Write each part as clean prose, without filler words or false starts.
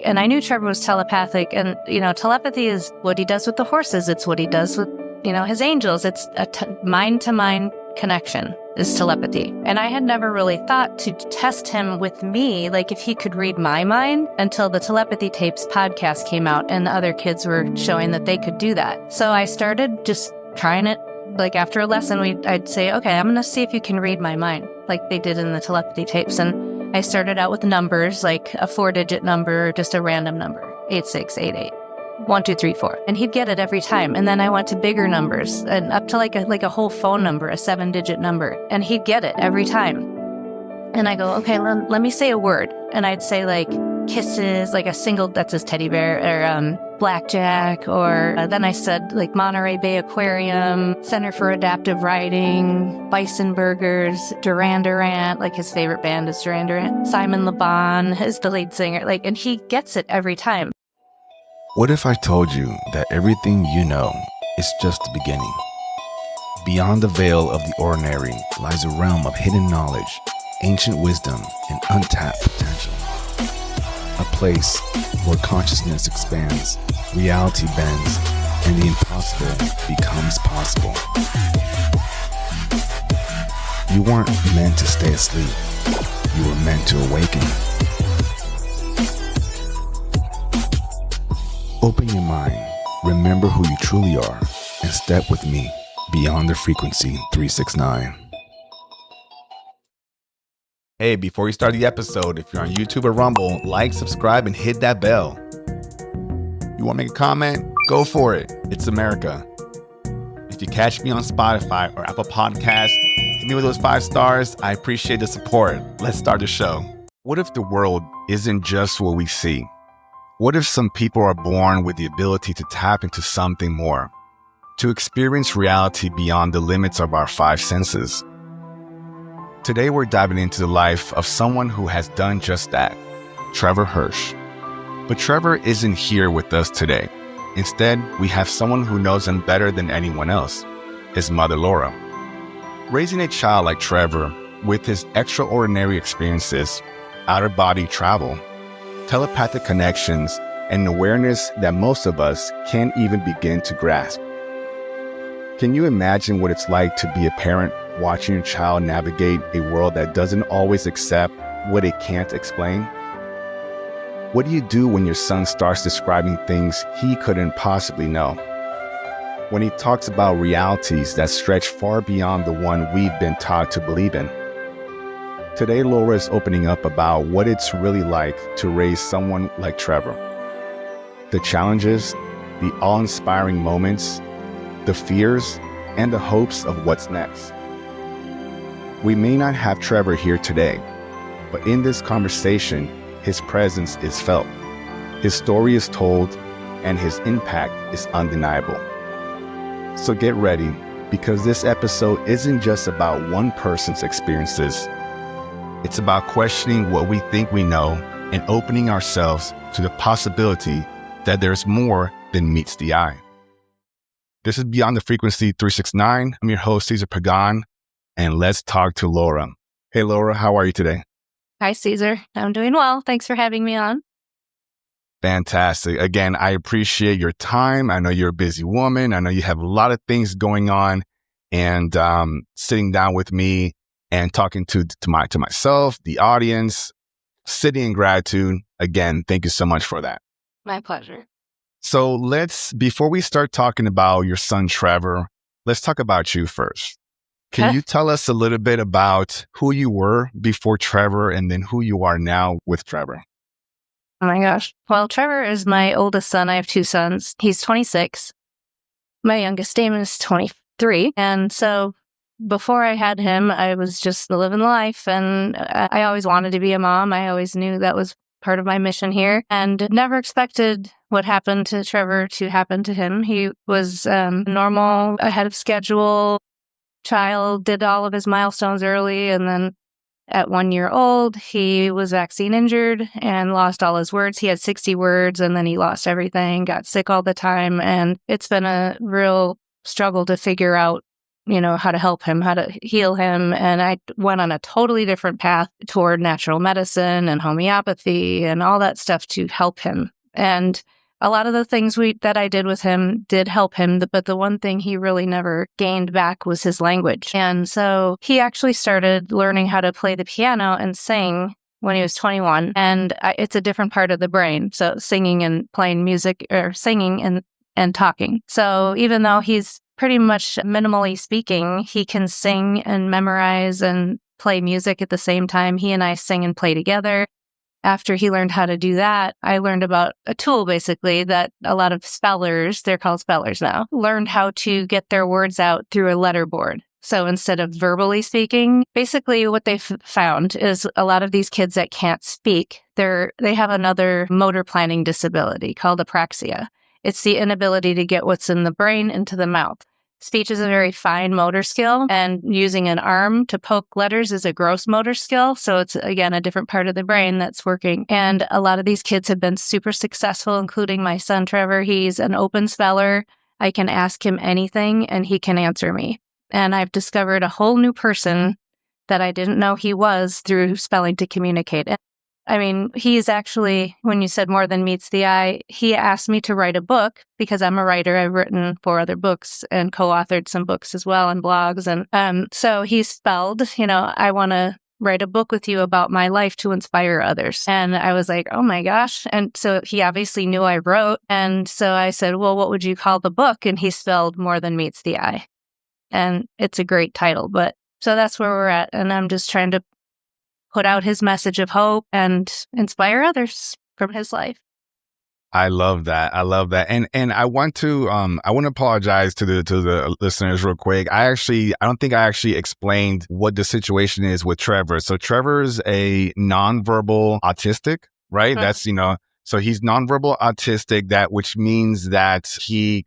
And I knew Trevor was telepathic. And, telepathy is what he does with the horses. It's what he does with, his angels. It's a mind-to-mind connection is telepathy. And I had never really thought to test him with me, like if he could read my mind, until the Telepathy Tapes podcast came out and the other kids were showing that they could do that. So I started just trying it. Like after a lesson, I'd say, okay, I'm going to see if you can read my mind, like they did in the Telepathy Tapes. And I started out with numbers, like a 4-digit number, or just a random number, 8688. 1, 2, 3, 4. And he'd get it every time. And then I went to bigger numbers and up to like a whole phone number, a 7-digit number. And he'd get it every time. And I go, okay, let me say a word. And I'd say like kisses, like a single, that's his teddy bear, or blackjack. Or then I said like Monterey Bay Aquarium, Center for Adaptive Writing, Bison Burgers, Duran Duran, like his favorite band is Duran Duran. Simon Le Bon is the lead singer. And he gets it every time. What if I told you that everything you know is just the beginning? Beyond the veil of the ordinary lies a realm of hidden knowledge, ancient wisdom, and untapped potential. A place where consciousness expands, reality bends, and the impossible becomes possible. You weren't meant to stay asleep. You were meant to awaken. Open your mind, remember who you truly are, and step with me beyond the frequency 369. Hey, before we start the episode, if you're on YouTube or Rumble, like, subscribe, and hit that bell. You want to make a comment? Go for it. It's America. If you catch me on Spotify or Apple Podcasts, hit me with those 5 stars. I appreciate the support. Let's start the show. What if the world isn't just what we see? What if some people are born with the ability to tap into something more, to experience reality beyond the limits of our 5 senses? Today we're diving into the life of someone who has done just that, Trevor Hirsch. But Trevor isn't here with us today. Instead, we have someone who knows him better than anyone else, his mother Laura. Raising a child like Trevor, with his extraordinary experiences, out-of-body travel, telepathic connections, and awareness that most of us can't even begin to grasp. Can you imagine what it's like to be a parent watching your child navigate a world that doesn't always accept what it can't explain? What do you do when your son starts describing things he couldn't possibly know? When he talks about realities that stretch far beyond the one we've been taught to believe in? Today, Laura is opening up about what it's really like to raise someone like Trevor. The challenges, the awe-inspiring moments, the fears, and the hopes of what's next. We may not have Trevor here today, but in this conversation, his presence is felt, his story is told, and his impact is undeniable. So get ready, because this episode isn't just about one person's experiences. It's about questioning what we think we know and opening ourselves to the possibility that there's more than meets the eye. This is Beyond the Frequency 369. I'm your host, Cesar Pagan, and let's talk to Laura. Hey, Laura, how are you today? Hi, Cesar. I'm doing well. Thanks for having me on. Fantastic. Again, I appreciate your time. I know you're a busy woman. I know you have a lot of things going on, and sitting down with me and talking to myself, the audience, sitting in gratitude. Again, thank you so much for that. My pleasure. So before we start talking about your son, Trevor, let's talk about you first. Can you tell us a little bit about who you were before Trevor and then who you are now with Trevor? Oh my gosh. Well, Trevor is my oldest son. I have 2 sons. He's 26. My youngest, Damon, is 23. And so before I had him, I was just living life, and I always wanted to be a mom. I always knew that was part of my mission here, and never expected what happened to Trevor to happen to him. He was normal, ahead of schedule child, did all of his milestones early, and then at 1 year old, he was vaccine injured and lost all his words. He had 60 words, and then he lost everything, got sick all the time, and it's been a real struggle to figure out how to help him, how to heal him. And I went on a totally different path toward natural medicine and homeopathy and all that stuff to help him. And a lot of the things that I did with him did help him, but the one thing he really never gained back was his language. And so he actually started learning how to play the piano and sing when he was 21. And it's a different part of the brain. So singing and playing music, or singing and talking. So even though he's pretty much minimally speaking, he can sing and memorize and play music at the same time. He and I sing and play together. After he learned how to do that, I learned about a tool, basically, that a lot of spellers, they're called spellers now, learned how to get their words out through a letterboard. So instead of verbally speaking, basically what they've found is a lot of these kids that can't speak, they have another motor planning disability called apraxia. It's the inability to get what's in the brain into the mouth. Speech is a very fine motor skill, and using an arm to poke letters is a gross motor skill. So it's, again, a different part of the brain that's working. And a lot of these kids have been super successful, including my son, Trevor. He's an open speller. I can ask him anything and he can answer me. And I've discovered a whole new person that I didn't know he was through spelling to communicate. I mean, he's actually, when you said more than meets the eye, he asked me to write a book because I'm a writer. I've written 4 other books and co-authored some books as well and blogs. And so he spelled, I want to write a book with you about my life to inspire others. And I was like, oh my gosh. And so he obviously knew I wrote. And so I said, well, what would you call the book? And he spelled More Than Meets the Eye. And it's a great title. But so that's where we're at. And I'm just trying to put out his message of hope and inspire others from his life. I love that. I love that. And I want to apologize to the listeners real quick. I don't think I actually explained what the situation is with Trevor. So Trevor's a nonverbal autistic, right? That's, so he's nonverbal autistic, which means that he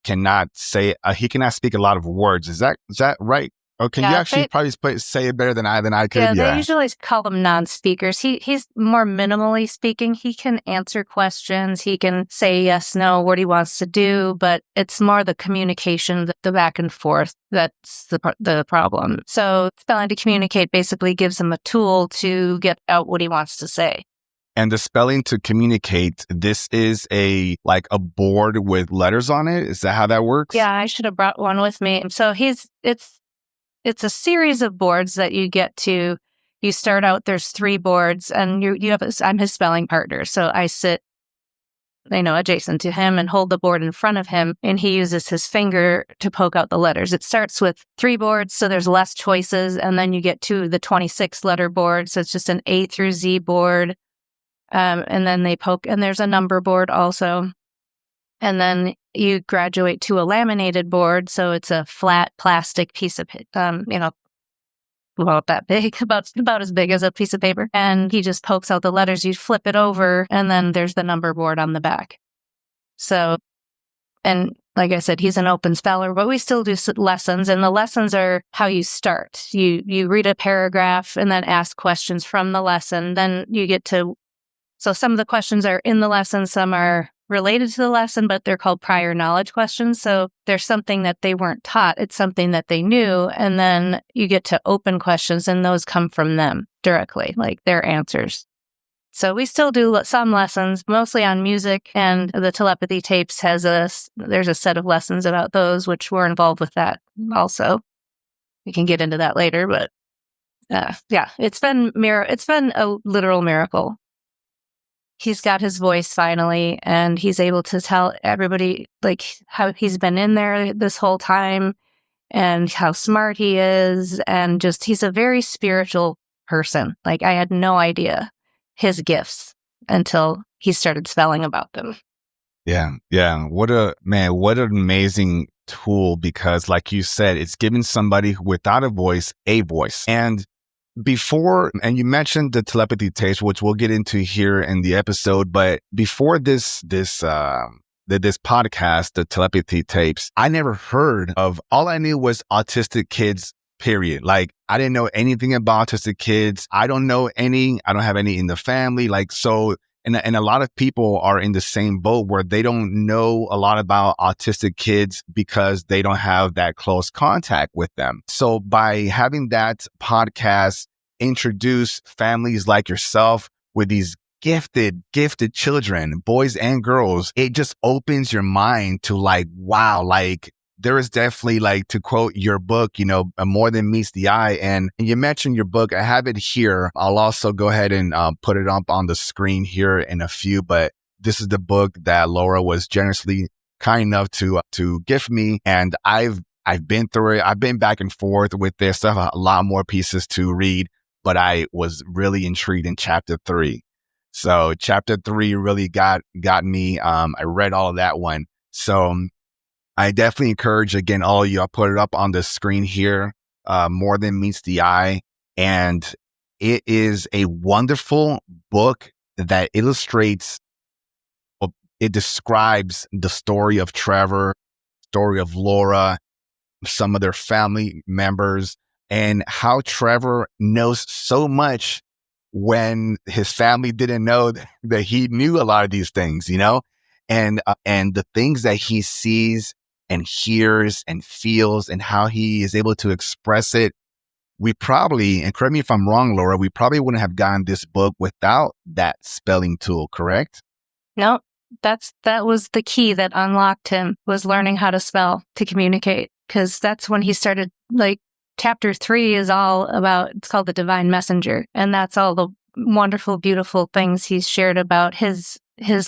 cannot speak a lot of words. Is that right? Or can you actually probably say it better than I could? Yeah, they usually call them non-speakers. He's more minimally speaking. He can answer questions. He can say yes, no, what he wants to do, but it's more the communication, the back and forth, that's the problem. So spelling to communicate basically gives him a tool to get out what he wants to say. And the spelling to communicate, this is a board with letters on it. Is that how that works? Yeah, I should have brought one with me. So it's a series of boards that you get to. You start out, there's 3 boards, and I'm his spelling partner. So I sit, adjacent to him and hold the board in front of him, and he uses his finger to poke out the letters. It starts with 3 boards, so there's less choices, and then you get to the 26 letter board. So it's just an A through Z board. And then they poke, and there's a number board also. And then you graduate to a laminated board. So it's a flat plastic piece of, about that big, about as big as a piece of paper. And he just pokes out the letters. You flip it over, and then there's the number board on the back. So, and like I said, he's an open speller, but we still do lessons. And the lessons are how you start. You read a paragraph and then ask questions from the lesson. Then you get to, so some of the questions are in the lesson, some are related to the lesson, but they're called prior knowledge questions. So there's something that they weren't taught. It's something that they knew. And then you get to open questions, and those come from them directly, like their answers. So we still do some lessons, mostly on music, and the Telepathy Tapes there's a set of lessons about those, which we're involved with that also. We can get into that later, but it's been a literal miracle. He's got his voice finally, and he's able to tell everybody how he's been in there this whole time and how smart he is. And just, he's a very spiritual person. I had no idea his gifts until he started spelling about them. Yeah. What an amazing tool, because like you said, it's giving somebody without a voice. And you mentioned the Telepathy Tapes, which we'll get into here in the episode, but before this podcast, the Telepathy Tapes, I never heard of, all I knew was autistic kids, period. I didn't know anything about autistic kids. I don't have any in the family. So And a lot of people are in the same boat where they don't know a lot about autistic kids because they don't have that close contact with them. So by having that podcast introduce families like yourself with these gifted children, boys and girls, it just opens your mind to like, wow, like there is definitely, like, to quote your book, more than meets the eye. And you mentioned your book. I have it here. I'll also go ahead and put it up on the screen here in a few. But this is the book that Laura was generously kind enough to gift me. And I've been through it. I've been back and forth with this stuff, a lot more pieces to read. But I was really intrigued in chapter 3. So chapter 3 really got me. I read all of that one. So I definitely encourage, again, all of you, I'll put it up on the screen here, More Than Meets the Eye. And it is a wonderful book that illustrates, it describes the story of Trevor, story of Laura, some of their family members, and how Trevor knows so much when his family didn't know that he knew a lot of these things, and the things that he sees and hears and feels and how he is able to express it. We probably, and correct me if I'm wrong, Laura, we probably wouldn't have gotten this book without that spelling tool, correct? No, that was the key that unlocked him, was learning how to spell to communicate. Because that's when he started, like, chapter 3 is all about, it's called The Divine Messenger. And that's all the wonderful, beautiful things he's shared about his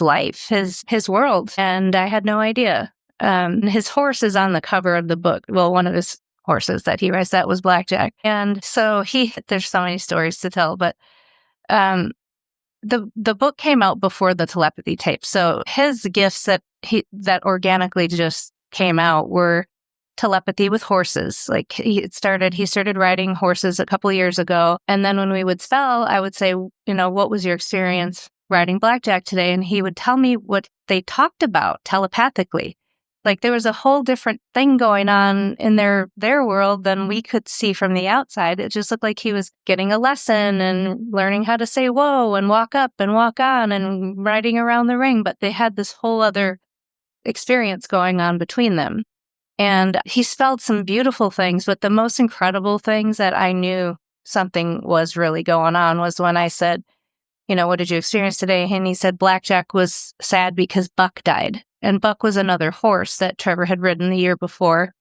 life, his world. And I had no idea. His horse is on the cover of the book. Well, one of his horses that he rides, that was Blackjack. And so there's so many stories to tell, but the book came out before the telepathy tape. So his gifts that organically just came out were telepathy with horses. Like he started riding horses a couple of years ago. And then when we would spell, I would say, what was your experience riding Blackjack today? And he would tell me what they talked about telepathically. Like there was a whole different thing going on in their world than we could see from the outside. It just looked like he was getting a lesson and learning how to say whoa and walk up and walk on and riding around the ring. But they had this whole other experience going on between them. And he spelled some beautiful things, but the most incredible things that I knew something was really going on was when I said, what did you experience today? And he said Blackjack was sad because Buck died. And Buck was another horse that Trevor had ridden the year before.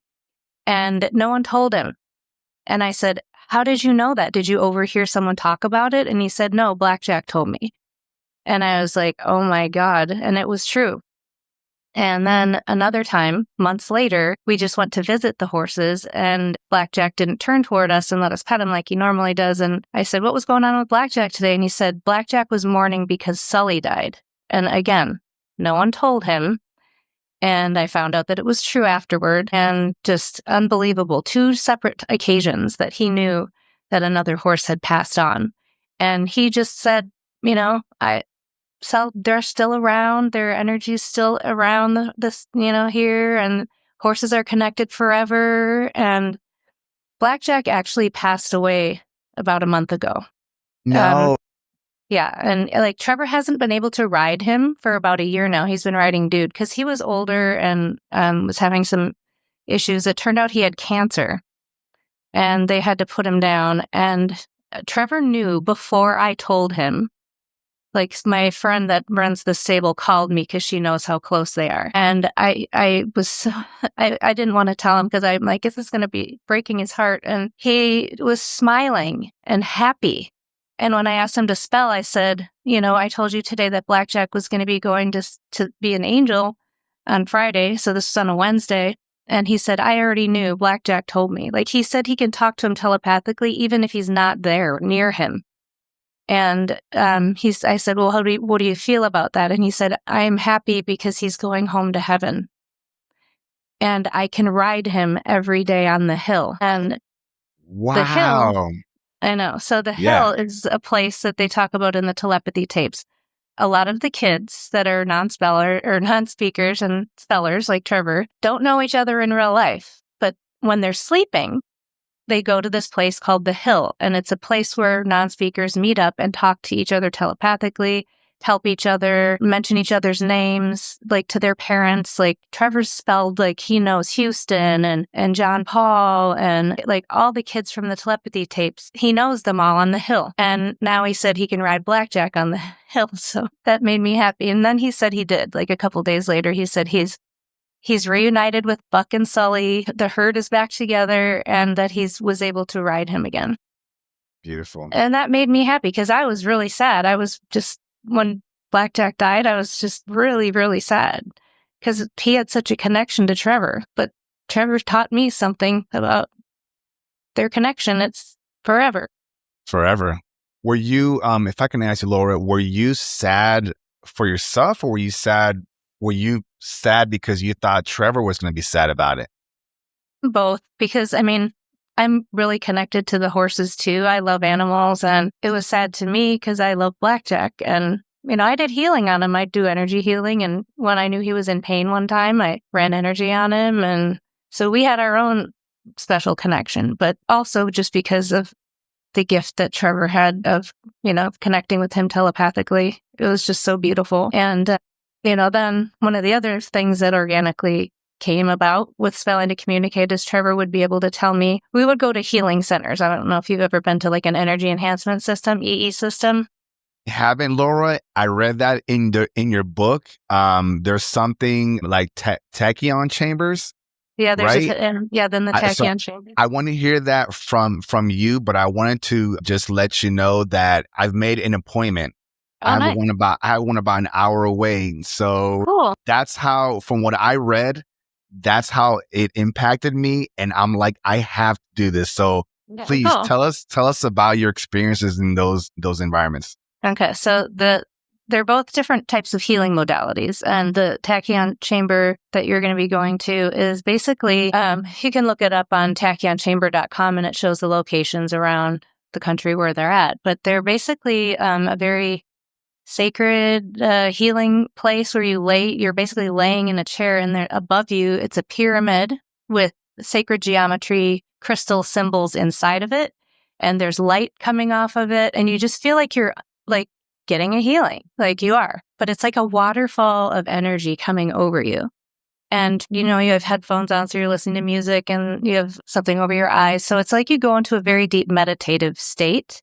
And no one told him. And I said, how did you know that? Did you overhear someone talk about it? And he said, no, Blackjack told me. And I was like, oh my God. And it was true. And then another time, months later, we just went to visit the horses and Blackjack didn't turn toward us and let us pet him like he normally does. And I said, what was going on with Blackjack today? And he said, Blackjack was mourning because Sully died. And again, no one told him. And I found out that it was true afterward, and just unbelievable. 2 separate occasions that he knew that another horse had passed on. And he just said, they're still around, their energy is still around this, here, and horses are connected forever. And Blackjack actually passed away about a month ago. No. Yeah, and like Trevor hasn't been able to ride him for about a year now. He's been riding Dude because he was older and was having some issues. It turned out he had cancer, and they had to put him down. And Trevor knew before I told him. Like my friend that runs the stable called me because she knows how close they are. And I didn't want to tell him because I'm like, is this going to be breaking his heart? And he was smiling and happy. And when I asked him to spell, I said, I told you today that Blackjack was going to be going to be an angel on Friday. So this was on a Wednesday. And he said, I already knew. Blackjack told me. Like he said he can talk to him telepathically, even if he's not there near him. And I said, well, what do you feel about that? And he said, I am happy because he's going home to heaven. And I can ride him every day on the hill. And wow. The hill, I know. So the hill is a place that they talk about in the telepathy tapes. A lot of the kids that are non-speller or non-speakers and spellers like Trevor don't know each other in real life. But when they're sleeping, they go to this place called the Hill, and it's a place where non-speakers meet up and talk to each other telepathically. help each other, mention each other's names, like to their parents. Like Trevor's spelled like he knows Houston and John Paul and like all the kids from the telepathy tapes. He knows them all on the hill. And now he said he can ride blackjack on the hill. So that made me happy. And then he said he did. Like a couple days later, he said he's reunited with Buck and Sully. The herd is back together and that was able to ride him again. Beautiful. And that made me happy because I was really sad. I was just, when Blackjack died, I was just really, really sad because he had such a connection to Trevor. But Trevor taught me something about their connection. It's forever. Forever. Were you, if I can ask you, Laura, were you sad for yourself or were you sad because you thought Trevor was going to be sad about it? Both, because I mean, I'm really connected to the horses too. I love animals, and it was sad to me because I love Blackjack. And, you know, I did healing on him. I'd do energy healing. And when I knew he was in pain one time, I ran energy on him. And so we had our own special connection, but also just because of the gift that Trevor had of, you know, connecting with him telepathically. It was just so beautiful. And, you know, then one of the other things that organically came about with spelling to communicate is Trevor would be able to tell me, we would go to healing centers. I don't know if you've ever been to like an energy enhancement system, EE system. I haven't, Laura. I read that in your book. There's something like tachyon chambers. Yeah, there's right? then the tachyon chamber. I want to hear that from you, but I wanted to just let you know that I've made an appointment. I have one about an hour away. So cool. That's how, from what I read, that's how it impacted me. And I'm like, I have to do this. So please tell us about your experiences in those environments. Okay. So they're both different types of healing modalities. And the tachyon chamber that you're going to be going to is basically, you can look it up on tachyоnchamber.com and it shows the locations around the country where they're at. But they're basically a very sacred healing place where you're basically laying in a chair, and there above you, it's a pyramid with sacred geometry, crystal symbols inside of it. And there's light coming off of it. And you just feel like you're like getting a healing, like you are. But it's like a waterfall of energy coming over you. And, you know, you have headphones on, so you're listening to music and you have something over your eyes. So it's like you go into a very deep meditative state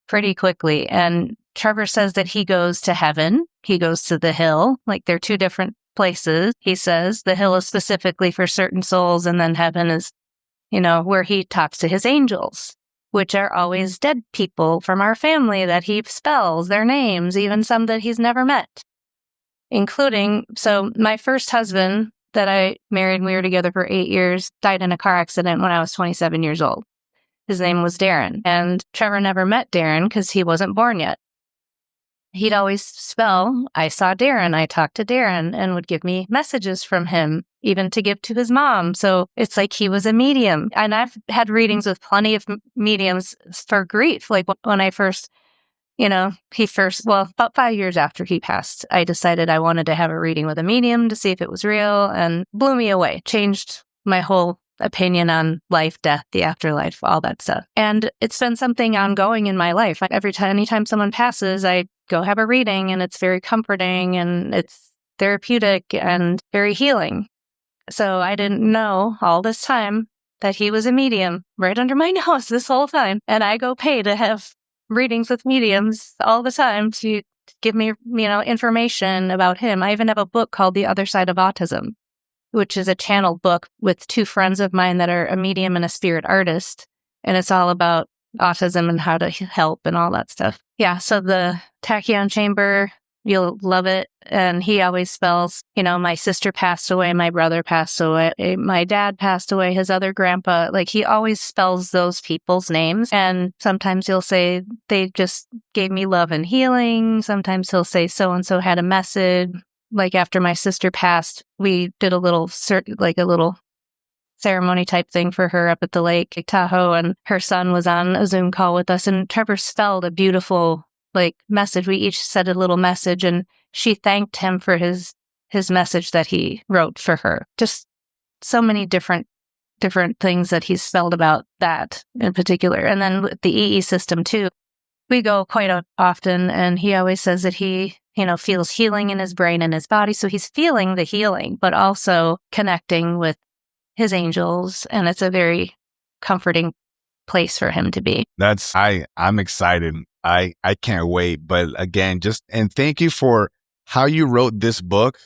pretty quickly. And Trevor says that he goes to heaven. He goes to the hill. Like they're two different places. He says the hill is specifically for certain souls. And then heaven is, you know, where he talks to his angels, which are always dead people from our family that he spells their names, even some that he's never met, including, so my first husband that I married, we were together for 8 years, died in a car accident when I was 27 years old. His name was Darren, and Trevor never met Darren because he wasn't born yet. He'd always spell, I saw Darren, I talked to Darren, and would give me messages from him, even to give to his mom. So it's like he was a medium. And I've had readings with plenty of mediums for grief. Like when I first, you know, about 5 years after he passed, I decided I wanted to have a reading with a medium to see if it was real, and blew me away, changed my whole opinion on life, death, the afterlife, all that stuff. And it's been something ongoing in my life. Anytime someone passes, I go have a reading, and it's very comforting and it's therapeutic and very healing. So I didn't know all this time that he was a medium right under my nose this whole time. And I go pay to have readings with mediums all the time to give me, you know, information about him. I even have a book called The Other Side of Autism, which is a channeled book with two friends of mine that are a medium and a spirit artist. And it's all about autism and how to help and all that stuff. Yeah, so the tachyon chamber, you'll love it. And he always spells, you know, my sister passed away, my brother passed away, my dad passed away, his other grandpa. Like he always spells those people's names. And sometimes he'll say, they just gave me love and healing. Sometimes he'll say, so-and-so had a message. Like after my sister passed, we did a little ceremony type thing for her up at the Lake Tahoe, and her son was on a Zoom call with us, and Trevor spelled a beautiful message. We each said a little message, and she thanked him for his message that he wrote for her. Just so many different things that he's spelled about that in particular. And then with the EE system too, we go quite often, and he always says that he, feels healing in his brain and his body. So he's feeling the healing, but also connecting with his angels. And it's a very comforting place for him to be. I'm excited. I can't wait. But again, and thank you for how you wrote this book.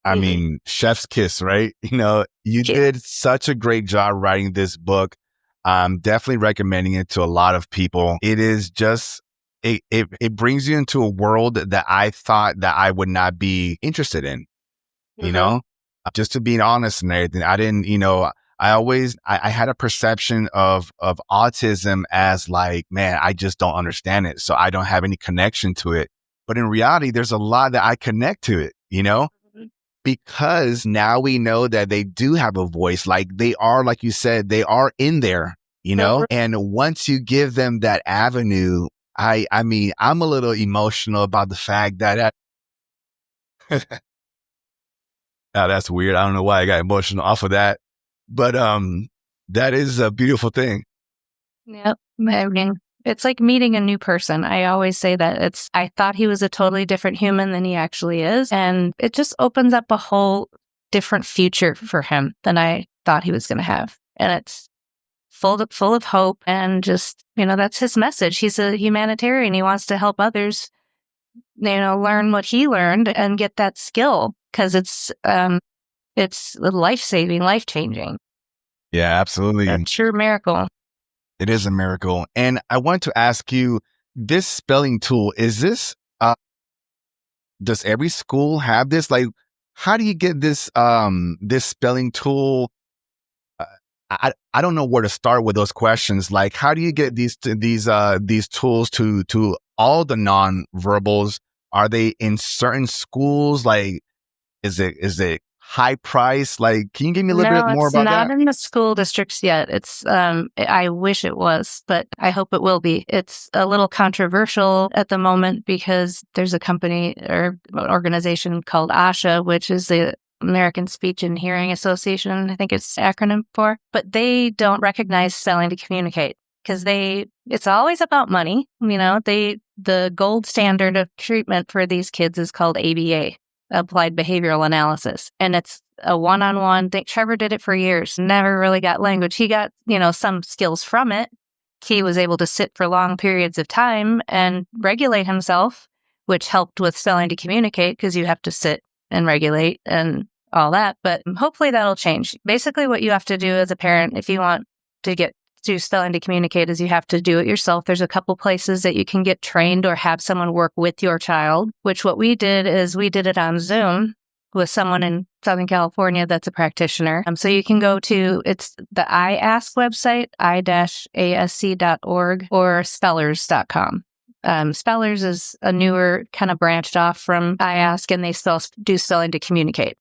I mean, chef's kiss, right? You did such a great job writing this book. I'm definitely recommending it to a lot of people. It is just, it brings you into a world that I thought that I would not be interested in, just to be honest and everything. I didn't, I had a perception of autism as like, man, I just don't understand it. So I don't have any connection to it. But in reality, there's a lot that I connect to it, because now we know that they do have a voice. Like they are, like you said, they are in there, and once you give them that avenue, I mean, I'm a little emotional about the fact that now that's weird. I don't know why I got emotional off of that, but that is a beautiful thing. Yep. I mean, it's like meeting a new person. I always say that I thought he was a totally different human than he actually is. And it just opens up a whole different future for him than I thought he was going to have. And it's full of hope, and just, that's his message. He's a humanitarian. He wants to help others, learn what he learned and get that skill, because it's life-saving, life-changing. Yeah, absolutely. A true miracle. It is a miracle. And I want to ask you, this spelling tool, is this, does every school have this? Like, how do you get this, this spelling tool? I don't know where to start with those questions. Like, how do you get these tools to all the non-verbals? Are they in certain schools? Like, is it high price? Like, can you give me a little bit more about that? No, it's not in the school districts yet. It's, I wish it was, but I hope it will be. It's a little controversial at the moment because there's a company or organization called ASHA, which is the American Speech and Hearing Association, I think it's acronym for, but they don't recognize spelling to communicate because it's always about money. The gold standard of treatment for these kids is called ABA, Applied Behavioral Analysis. And it's a one-on-one thing. Trevor did it for years, never really got language. He got, some skills from it. He was able to sit for long periods of time and regulate himself, which helped with spelling to communicate because you have to sit and regulate and all that. But hopefully that'll change. Basically, what you have to do as a parent, if you want to get to spelling to communicate, is you have to do it yourself. There's a couple places that you can get trained or have someone work with your child, which what we did is we did it on Zoom with someone in Southern California that's a practitioner. So you can go to, it's the iAsk website, i-asc.org, or spellers.com. Spellers is a newer kind of branched off from iAsk, and they do spelling to communicate.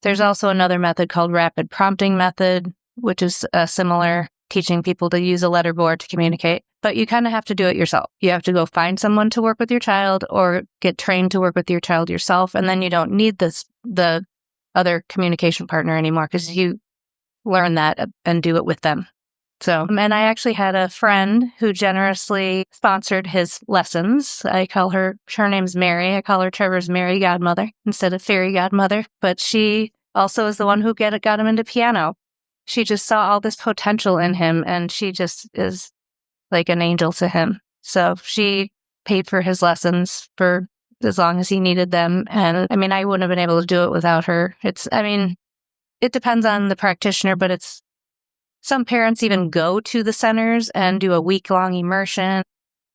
There's also another method called rapid prompting method, which is similar, teaching people to use a letterboard to communicate. But you kind of have to do it yourself. You have to go find someone to work with your child or get trained to work with your child yourself. And then you don't need the other communication partner anymore because you learn that and do it with them. So, and I actually had a friend who generously sponsored his lessons. Her name's Mary. I call her Trevor's Mary godmother instead of fairy godmother. But she also is the one who got him into piano. She just saw all this potential in him, and she just is like an angel to him. So she paid for his lessons for as long as he needed them. And I mean, I wouldn't have been able to do it without her. It depends on the practitioner, but some parents even go to the centers and do a week-long immersion.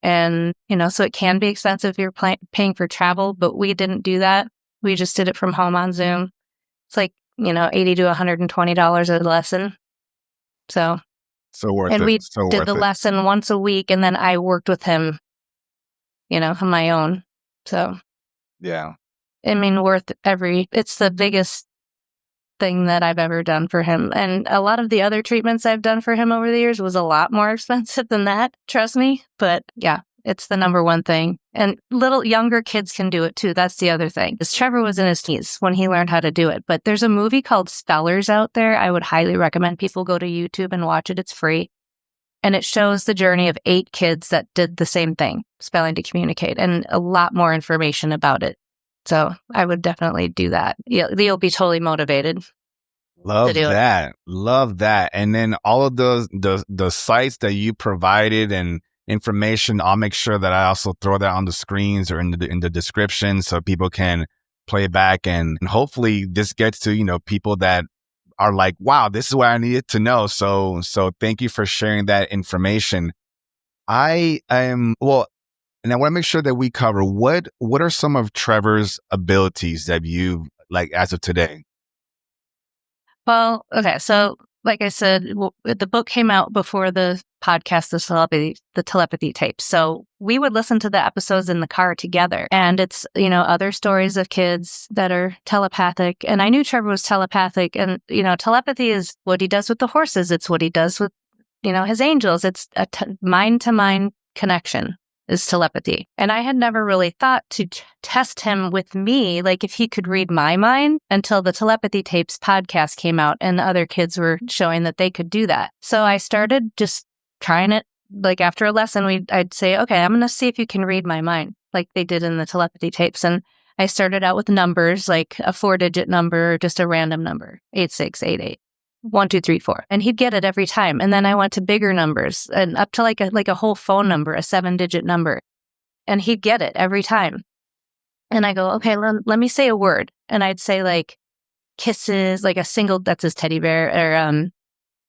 And, so it can be expensive if you're paying for travel, but we didn't do that. We just did it from home on Zoom. It's like, $80 to $120 a lesson. So worth it. And we did the lesson once a week, and then I worked with him, on my own. So, yeah. I mean, it's the biggest thing that I've ever done for him. And a lot of the other treatments I've done for him over the years was a lot more expensive than that, trust me. But yeah, it's the number one thing. And little younger kids can do it too. That's the other thing. Because Trevor was in his teens when he learned how to do it. But there's a movie called Spellers out there. I would highly recommend people go to YouTube and watch it. It's free. And it shows the journey of 8 kids that did the same thing, spelling to communicate, and a lot more information about it. So I would definitely do that. You'll be totally motivated. Love that. Love that. And then all of the sites that you provided and information, I'll make sure that I also throw that on the screens or in the description so people can play back, and hopefully this gets to, people that are like, wow, this is what I needed to know. So thank you for sharing that information. And I want to make sure that we cover what are some of Trevor's abilities that you like as of today? Well, okay. So, like I said, the book came out before the podcast, the Telepathy Tapes. So we would listen to the episodes in the car together. And it's, other stories of kids that are telepathic. And I knew Trevor was telepathic. And, telepathy is what he does with the horses. It's what he does with, his angels. It's a mind-to-mind connection is telepathy. And I had never really thought to test him with me, like if he could read my mind, until the Telepathy Tapes podcast came out and the other kids were showing that they could do that. So I started just trying it. Like after a lesson, I'd say, okay, I'm going to see if you can read my mind, like they did in the Telepathy Tapes. And I started out with numbers, like a 4-digit number, or just a random number, 8688. 1, 2, 3, 4. And he'd get it every time. And then I went to bigger numbers and up to like a whole phone number, a 7-digit number. And he'd get it every time. And I go, okay, let me say a word. And I'd say like kisses, like a single, that's his teddy bear, or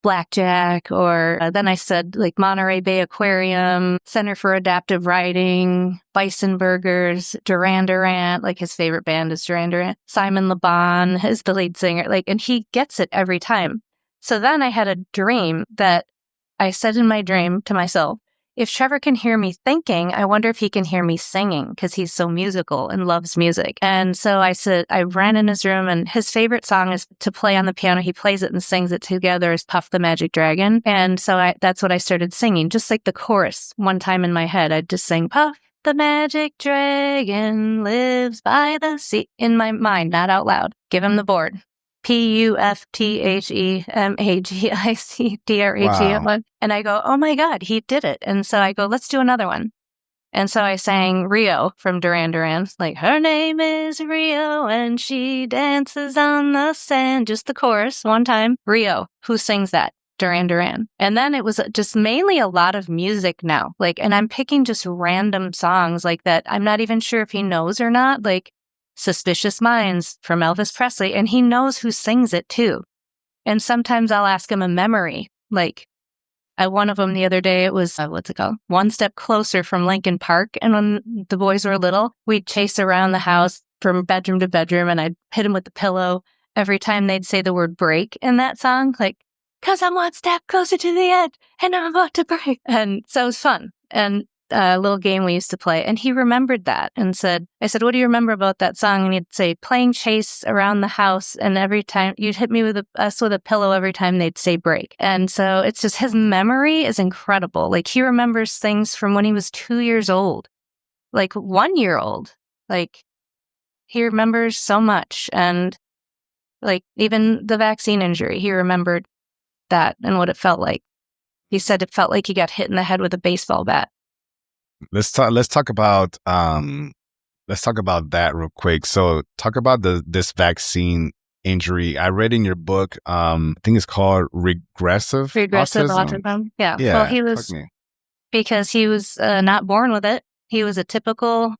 blackjack, or then I said like Monterey Bay Aquarium, Center for Adaptive Writing, Bison Burgers, Duran Duran, like his favorite band is Duran Duran. Simon Le Bon is the lead singer, and he gets it every time. So then I had a dream that I said in my dream to myself, if Trevor can hear me thinking, I wonder if he can hear me singing, because he's so musical and loves music. And so I ran in his room, and his favorite song is to play on the piano. He plays it and sings it together as Puff the Magic Dragon. And so that's what I started singing, just like the chorus. One time in my head, I'd just sing, Puff the Magic Dragon lives by the sea, in my mind, not out loud. Give him the board. PUFTHEMAGICDRAGE. Wow. And I go, oh my God, he did it. And so I go, let's do another one. And so I sang Rio from Duran Duran, like, her name is Rio and she dances on the sand. Just the chorus, one time. Rio. Who sings that? Duran Duran. And then it was just mainly a lot of music now. And I'm picking just random songs like that. I'm not even sure if he knows or not. Like Suspicious Minds from Elvis Presley. And he knows who sings it too. And sometimes I'll ask him a memory. Like one of them the other day, it was, what's it called? One Step Closer from Linkin Park. And when the boys were little, we'd chase around the house from bedroom to bedroom, and I'd hit him with the pillow every time they'd say the word break in that song. Like, 'cause I'm one step closer to the edge and I'm about to break. And so it was fun. And a little game we used to play. And he remembered that and I said, what do you remember about that song? And he'd say, playing chase around the house. And every time you'd hit me with a pillow every time they'd say break. And so it's just, his memory is incredible. Like he remembers things from when he was 2 years old, like 1 year old. Like he remembers so much. And like even the vaccine injury, he remembered that and what it felt like. He said it felt like he got hit in the head with a baseball bat. Let's talk about that real quick. So talk about this vaccine injury. I read in your book, I think it's called regressive autism. Yeah. Well, because he was not born with it. He was a typical,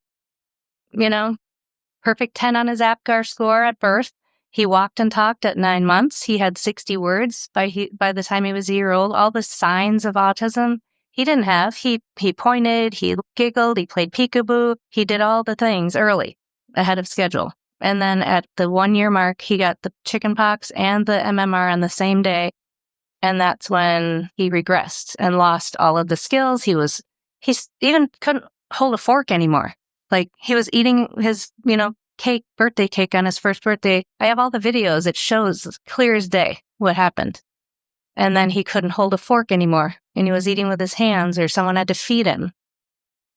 perfect 10 on his APGAR score at birth. He walked and talked at 9 months. He had 60 words by the time he was a year old. All the signs of autism he didn't have. He pointed, he giggled, he played peekaboo. He did all the things early, ahead of schedule. And then at the 1 year mark, he got the chickenpox and the MMR on the same day. And that's when he regressed and lost all of the skills. He even couldn't hold a fork anymore. Like he was eating his, birthday cake on his first birthday. I have all the videos. It shows clear as day what happened. And then he couldn't hold a fork anymore. And he was eating with his hands, or someone had to feed him,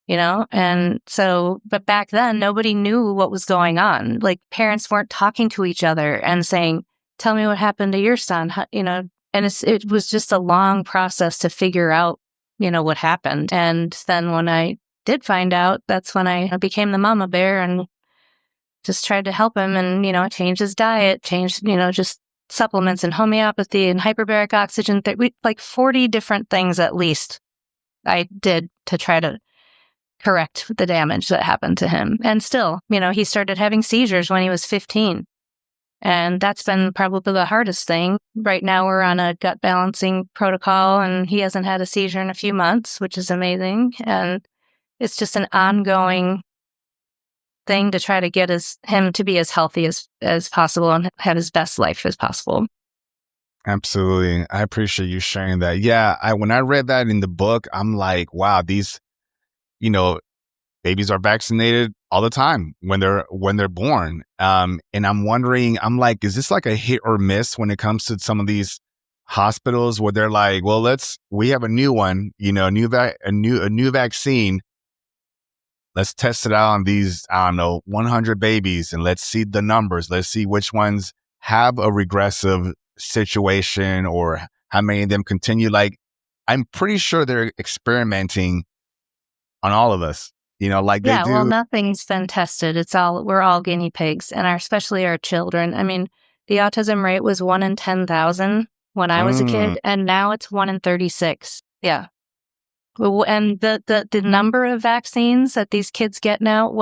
And so, but back then, nobody knew what was going on. Like parents weren't talking to each other and saying, tell me what happened to your son, And it was just a long process to figure out what happened. And then when I did find out, that's when I became the mama bear and just tried to help him and, change his diet, just supplements and homeopathy and hyperbaric oxygen. Like 40 different things at least I did to try to correct the damage that happened to him. And still, he started having seizures when he was 15. And that's been probably the hardest thing. Right now, we're on a gut balancing protocol, and he hasn't had a seizure in a few months, which is amazing. And it's just an ongoing thing to try to get him to be as healthy as possible and have his best life as possible. Absolutely. I appreciate you sharing that. Yeah, when I read that in the book, I'm like, wow, these, babies are vaccinated all the time when they're born. And I'm wondering, I'm like, is this like a hit or miss when it comes to some of these hospitals where they're like, well, we have a new one, a new vaccine. Let's test it out on these, 100 babies, and let's see the numbers. Let's see which ones have a regressive situation or how many of them continue. Like, I'm pretty sure they're experimenting on all of us, like they do. Well, nothing's been tested. We're all guinea pigs, and especially our children. I mean, the autism rate was 1 in 10,000 when I was a kid, and now it's 1 in 36. Yeah. And the number of vaccines that these kids get now,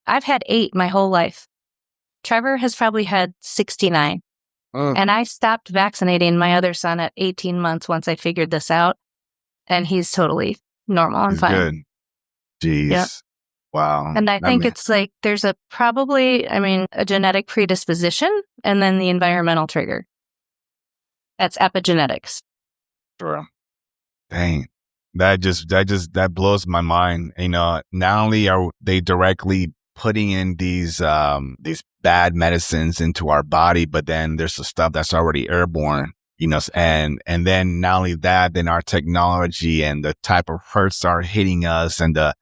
I've had 8 my whole life. Trevor has probably had 69. And I stopped vaccinating my other son at 18 months once I figured this out. And he's totally normal and fine. Good. Jeez. Yep. Wow. And I think it's like there's a genetic predisposition and then the environmental trigger. That's epigenetics. Sure. Dang. That blows my mind. Not only are they directly putting in these bad medicines into our body, but then there's the stuff that's already airborne, and then not only that, then our technology and the type of hertz are hitting us and the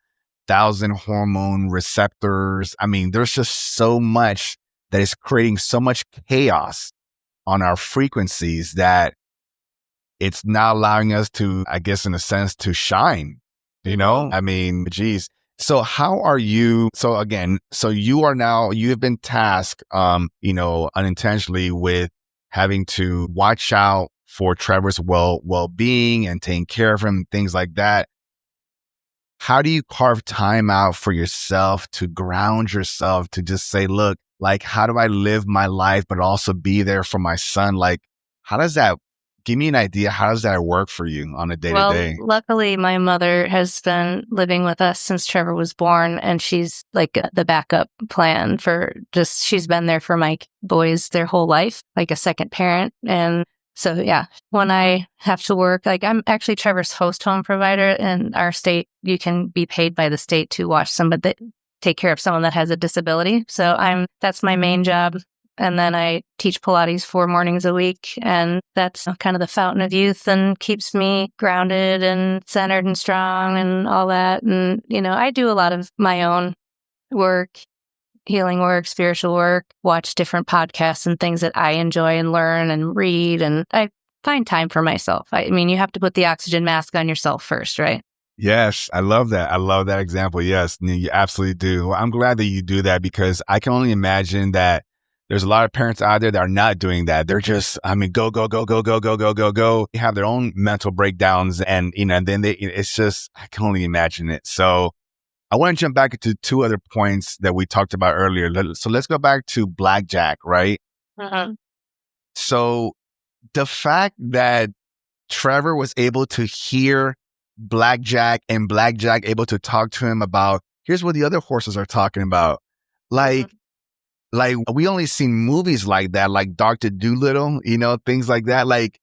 1,000 hormone receptors. I mean, there's just so much that is creating so much chaos on our frequencies that it's not allowing us to, I guess, in a sense, to shine, I mean, geez. So how are you? So again, you have been tasked, unintentionally with having to watch out for Trevor's well-being and taking care of him, things like that. How do you carve time out for yourself to ground yourself, to just say, look, like, how do I live my life, but also be there for my son? Like, how does that, give me an idea, how does that work for you on a day-to-day? Well, luckily, my mother has been living with us since Trevor was born, and she's like the backup plan she's been there for my boys their whole life, like a second parent. And so, yeah, when I have to work, like I'm actually Trevor's host home provider in our state. You can be paid by the state to take care of someone that has a disability. So that's my main job. And then I teach Pilates 4 mornings a week. And that's kind of the fountain of youth and keeps me grounded and centered and strong and all that. And, I do a lot of my own work, healing work, spiritual work, watch different podcasts and things that I enjoy and learn and read. And I find time for myself. I mean, you have to put the oxygen mask on yourself first, right? Yes, I love that. I love that example. Yes, you absolutely do. Well, I'm glad that you do that because I can only imagine that there's a lot of parents out there that are not doing that. They're just, go, go, go, go, go, go, go, go, go. They have their own mental breakdowns and, and then it's just, I can only imagine it. So I want to jump back into 2 other points that we talked about earlier. So let's go back to blackjack, right? Uh-huh. So the fact that Trevor was able to hear blackjack and blackjack able to talk to him about, here's what the other horses are talking about. Like we only seen movies like that, like Dr. Dolittle, things like that. Like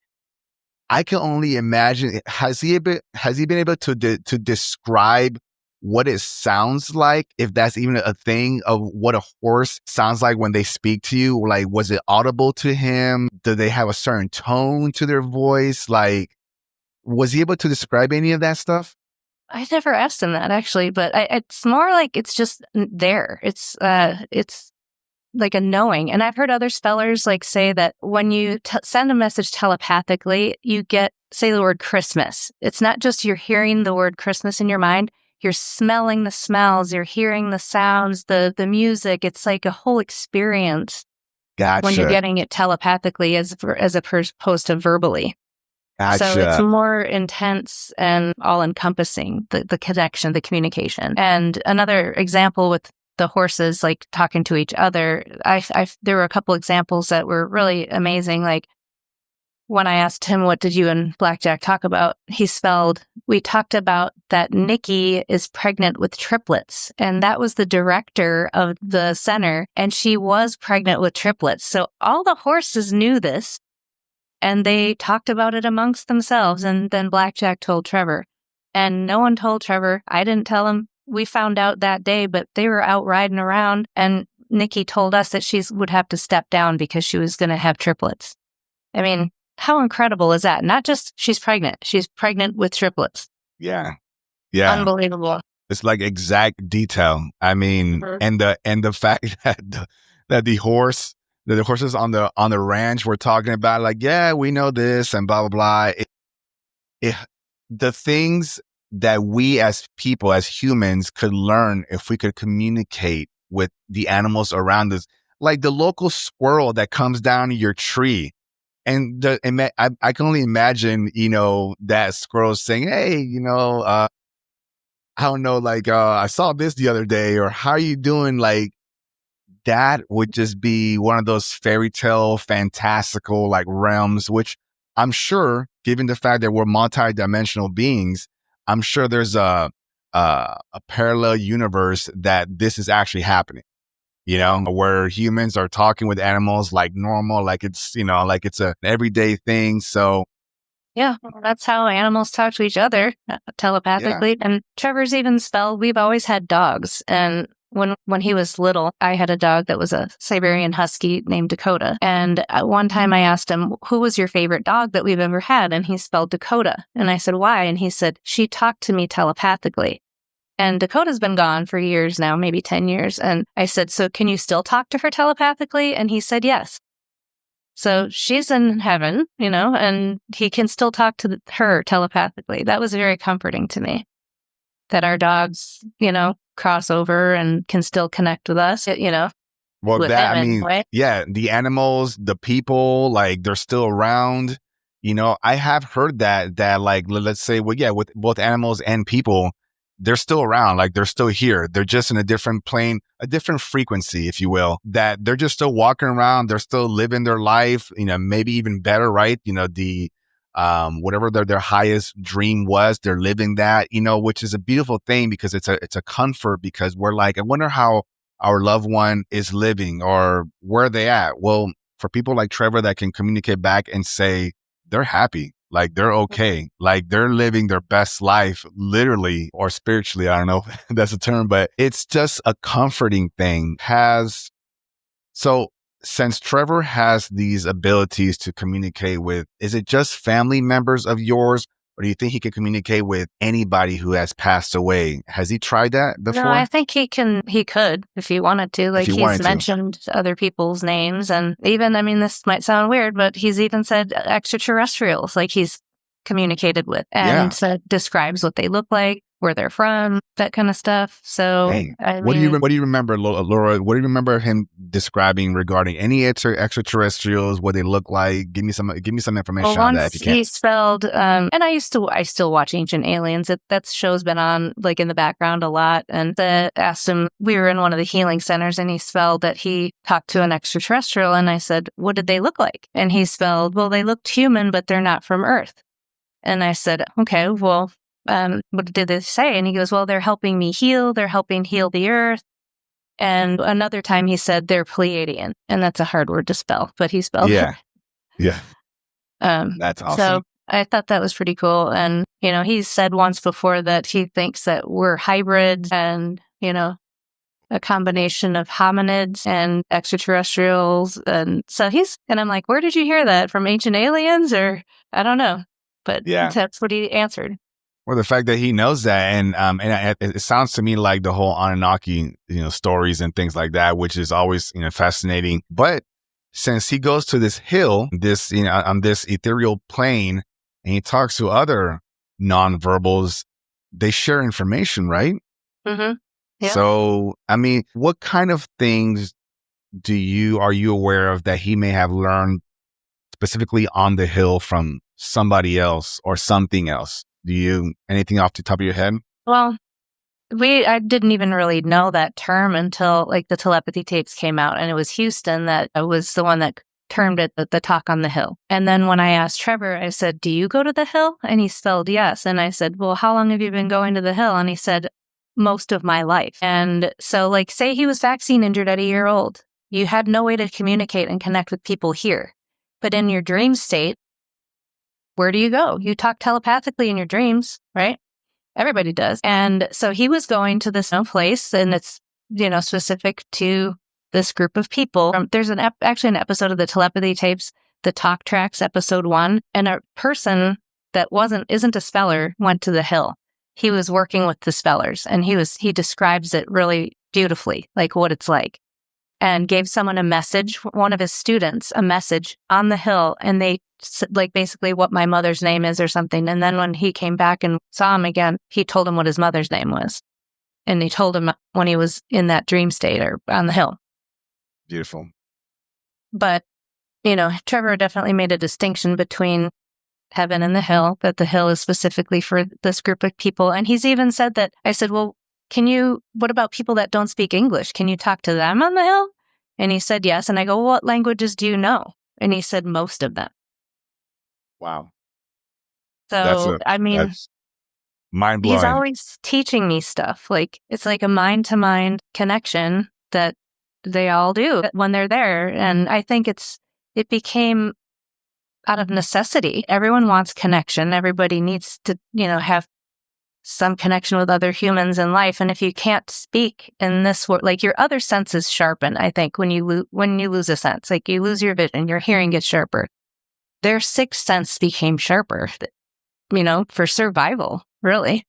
I can only imagine, has he been able to describe what it sounds like, if that's even a thing of what a horse sounds like when they speak to you? Like, was it audible to him? Do they have a certain tone to their voice? Like, was he able to describe any of that stuff? I never asked him that actually, but it's more like it's just there. It's like a knowing. And I've heard other spellers like say that when you send a message telepathically, you get, say the word Christmas. It's not just you're hearing the word Christmas in your mind, you're smelling the smells, you're hearing the sounds, the music. It's like a whole experience when you're Gotcha. getting it telepathically as opposed to verbally. So it's Gotcha. more intense and all-encompassing, the connection, the communication. And another example with the horses, like talking to each other, there were a couple examples that were really amazing. Like when I asked him, what did you and Blackjack talk about? We talked about that Nikki is pregnant with triplets. And that was the director of the center. And she was pregnant with triplets. So all the horses knew this. And they talked about it amongst themselves. And then Blackjack told Trevor. And no one told Trevor. I didn't tell him. We found out that day, but they were out riding around. And Nikki told us that she would have to step down because she was going to have triplets. I mean, how incredible is that? Not just she's pregnant with triplets. Yeah. Yeah. Unbelievable. It's like exact detail. I mean, and the fact that the horses on the ranch were talking about, like, yeah, we know this and blah blah blah. The things that we as people, as humans, could learn if we could communicate with the animals around us, like the local squirrel that comes down your tree. And I can only imagine, that squirrel saying, hey, I don't know, like, I saw this the other day, or how are you doing? Like, that would just be one of those fairy tale, fantastical, like, realms, which I'm sure, given the fact that we're multidimensional beings, I'm sure there's a parallel universe that this is actually happening, where humans are talking with animals like normal, like it's, like it's a everyday thing. So yeah, that's how animals talk to each other telepathically. Yeah. And Trevor's even spelled, we've always had dogs. And when he was little, I had a dog that was a Siberian Husky named Dakota. And at one time I asked him, who was your favorite dog that we've ever had? And he spelled Dakota. And I said, why? And he said, she talked to me telepathically. And Dakota's been gone for years now, maybe 10 years. And I said, so can you still talk to her telepathically? And he said, yes. So she's in heaven, and he can still talk to her telepathically. That was very comforting to me, that our dogs, cross over and can still connect with us, Well, with that, him I mean, anyway. Yeah, the animals, the people, like, they're still around. I have heard that like, let's say, well, yeah, with both animals and people, they're still around. Like, they're still here. They're just in a different plane, a different frequency, if you will, that they're just still walking around. They're still living their life, maybe even better, right? The whatever their highest dream was, they're living that, which is a beautiful thing, because it's a comfort, because we're like, I wonder how our loved one is living, or where are they at? Well, for people like Trevor that can communicate back and say they're happy, like they're okay, like they're living their best life, literally or spiritually. I don't know if that's a term, but it's just a comforting thing. So since Trevor has these abilities to communicate with, is it just family members of yours, or do you think he can communicate with anybody who has passed away? Has he tried that before? No, I think he could if he wanted to. Like, he's mentioned other people's names. And even, I mean, this might sound weird, but he's even said extraterrestrials, like he's communicated with, and describes what they look like, where they're from, that kind of stuff. So, what do you remember, Laura? What do you remember him describing regarding any extraterrestrials? What they look like? Give me some information on that if you can. He spelled, and I still watch Ancient Aliens. That show's been on, like, in the background a lot. And asked him, we were in one of the healing centers, and he spelled that he talked to an extraterrestrial. And I said, what did they look like? And he spelled, well, they looked human, but they're not from Earth. And I said, okay, well, what did they say? And he goes, well, they're helping me heal. They're helping heal the earth. And another time he said they're Pleiadian. And that's a hard word to spell, but he spelled it. Yeah. That's awesome. So I thought that was pretty cool. And, he said once before that he thinks that we're hybrids and, a combination of hominids and extraterrestrials. And so and I'm like, where did you hear that? From Ancient Aliens? Or I don't know. But that's what he answered. Or the fact that he knows that, and it sounds to me like the whole Anunnaki, stories and things like that, which is always fascinating. But since he goes to this hill, this on this ethereal plane, and he talks to other nonverbals, they share information, right? Mm-hmm. Yeah. So, I mean, what kind of things are you aware of that he may have learned specifically on the hill from somebody else or something else? Anything off the top of your head? Well, I didn't even really know that term until like the telepathy tapes came out, and it was Houston that was the one that termed it the talk on the hill. And then when I asked Trevor, I said, "Do you go to the hill?" And he spelled yes. And I said, "Well, how long have you been going to the hill?" And he said, "Most of my life." And so, like, say he was vaccine injured at a year old. You had no way to communicate and connect with people here. But in your dream state, where do you go? You talk telepathically in your dreams, right? Everybody does. And so he was going to this place, and it's, specific to this group of people. There's actually an episode of the Telepathy Tapes, the Talk Tracks, episode 1, and a person that isn't a speller went to the hill. He was working with the spellers, and he describes it really beautifully, like what it's like, and gave someone a message, one of his students, a message on the hill, and they like basically what my mother's name is or something. And then when he came back and saw him again, he told him what his mother's name was. And he told him when he was in that dream state or on the hill. Beautiful. But, Trevor definitely made a distinction between heaven and the hill, that the hill is specifically for this group of people. And he's even said that, I said, well, what about people that don't speak English? Can you talk to them on the hill? And he said, yes. And I go, well, what languages do you know? And he said, most of them. Wow. So, that's mind-blowing. He's always teaching me stuff. Like, it's like a mind-to-mind connection that they all do when they're there. And I think it became out of necessity. Everyone wants connection. Everybody needs to, have some connection with other humans in life. And if you can't speak in this world, like your other senses sharpen, I think, when you lose a sense, like you lose your vision, your hearing gets sharper. Their sixth sense became sharper, for survival, really.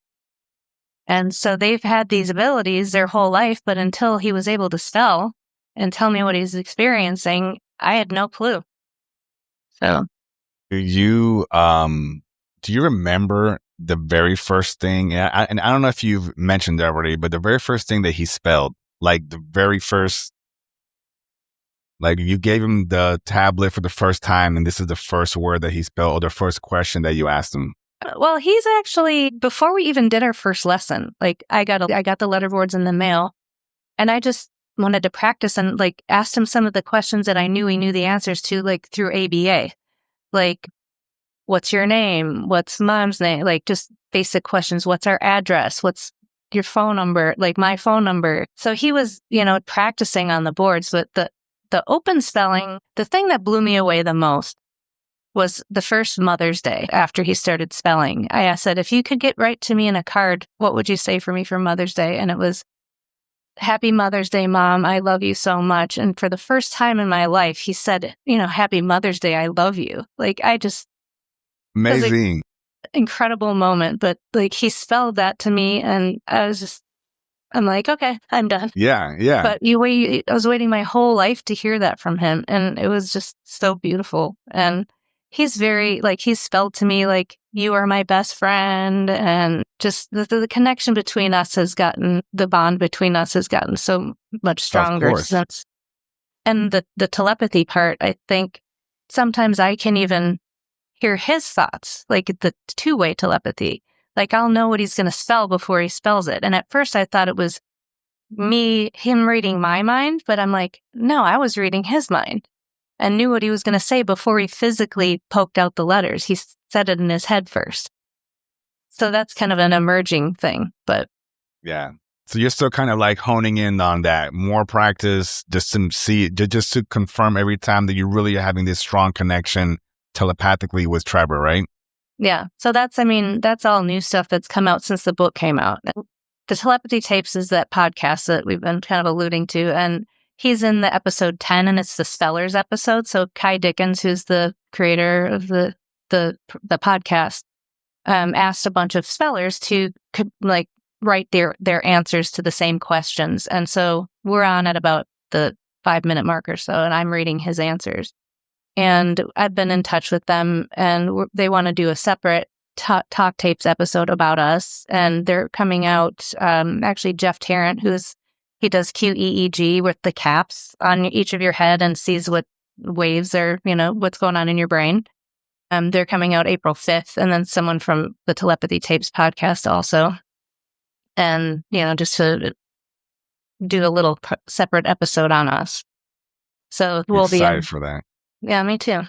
And so they've had these abilities their whole life, but until he was able to spell and tell me what he's experiencing, I had no clue. So, do you remember the very first thing? And I don't know if you've mentioned that already, but the very first thing that he spelled, like the very first. Like you gave him the tablet for the first time, and this is the first word that he spelled, or the first question that you asked him. Well, he's actually, before we even did our first lesson, like I got the letterboards in the mail, and I just wanted to practice and like asked him some of the questions that I knew he knew the answers to, like through ABA, like what's your name, what's mom's name, like just basic questions. What's our address? What's your phone number? Like my phone number. So he was, practicing on the boards, but the open spelling, the thing that blew me away the most was the first Mother's Day after he started spelling. I said, if you could write to me in a card, what would you say for me for Mother's Day? And it was, Happy Mother's Day, Mom. I love you so much. And for the first time in my life, he said, Happy Mother's Day. I love you. Like, amazing, incredible moment. But like, he spelled that to me, and I'm like, okay, I'm done. Yeah. But I was waiting my whole life to hear that from him, and it was just so beautiful. And he's very, he's spelled to me like, you are my best friend, and just the connection between us the bond between us has gotten so much stronger since. And the telepathy part, I think sometimes I can even hear his thoughts, like the two-way telepathy. Like I'll know what he's going to spell before he spells it. And at first I thought it was him reading my mind, but I'm like, no, I was reading his mind and knew what he was going to say before he physically poked out the letters. He said it in his head first. So that's kind of an emerging thing, but. Yeah. So you're still kind of like honing in on that, more practice, just to confirm every time that you really are having this strong connection telepathically with Trevor, right? Yeah. So that's all new stuff that's come out since the book came out. The Telepathy Tapes is that podcast that we've been kind of alluding to. And he's in the episode 10, and it's the Spellers episode. So Kai Dickens, who's the creator of the podcast, asked a bunch of spellers to write their answers to the same questions. And so we're on at about the 5-minute mark or so, and I'm reading his answers. And I've been in touch with them, and they want to do a separate talk tapes episode about us. And they're coming out, actually, Jeff Tarrant, he does QEEG with the caps on each of your head and sees what waves are, what's going on in your brain. They're coming out April 5th, and then someone from the Telepathy Tapes podcast also. And, just to do a little separate episode on us. So we'll be excited for that. Yeah, me too.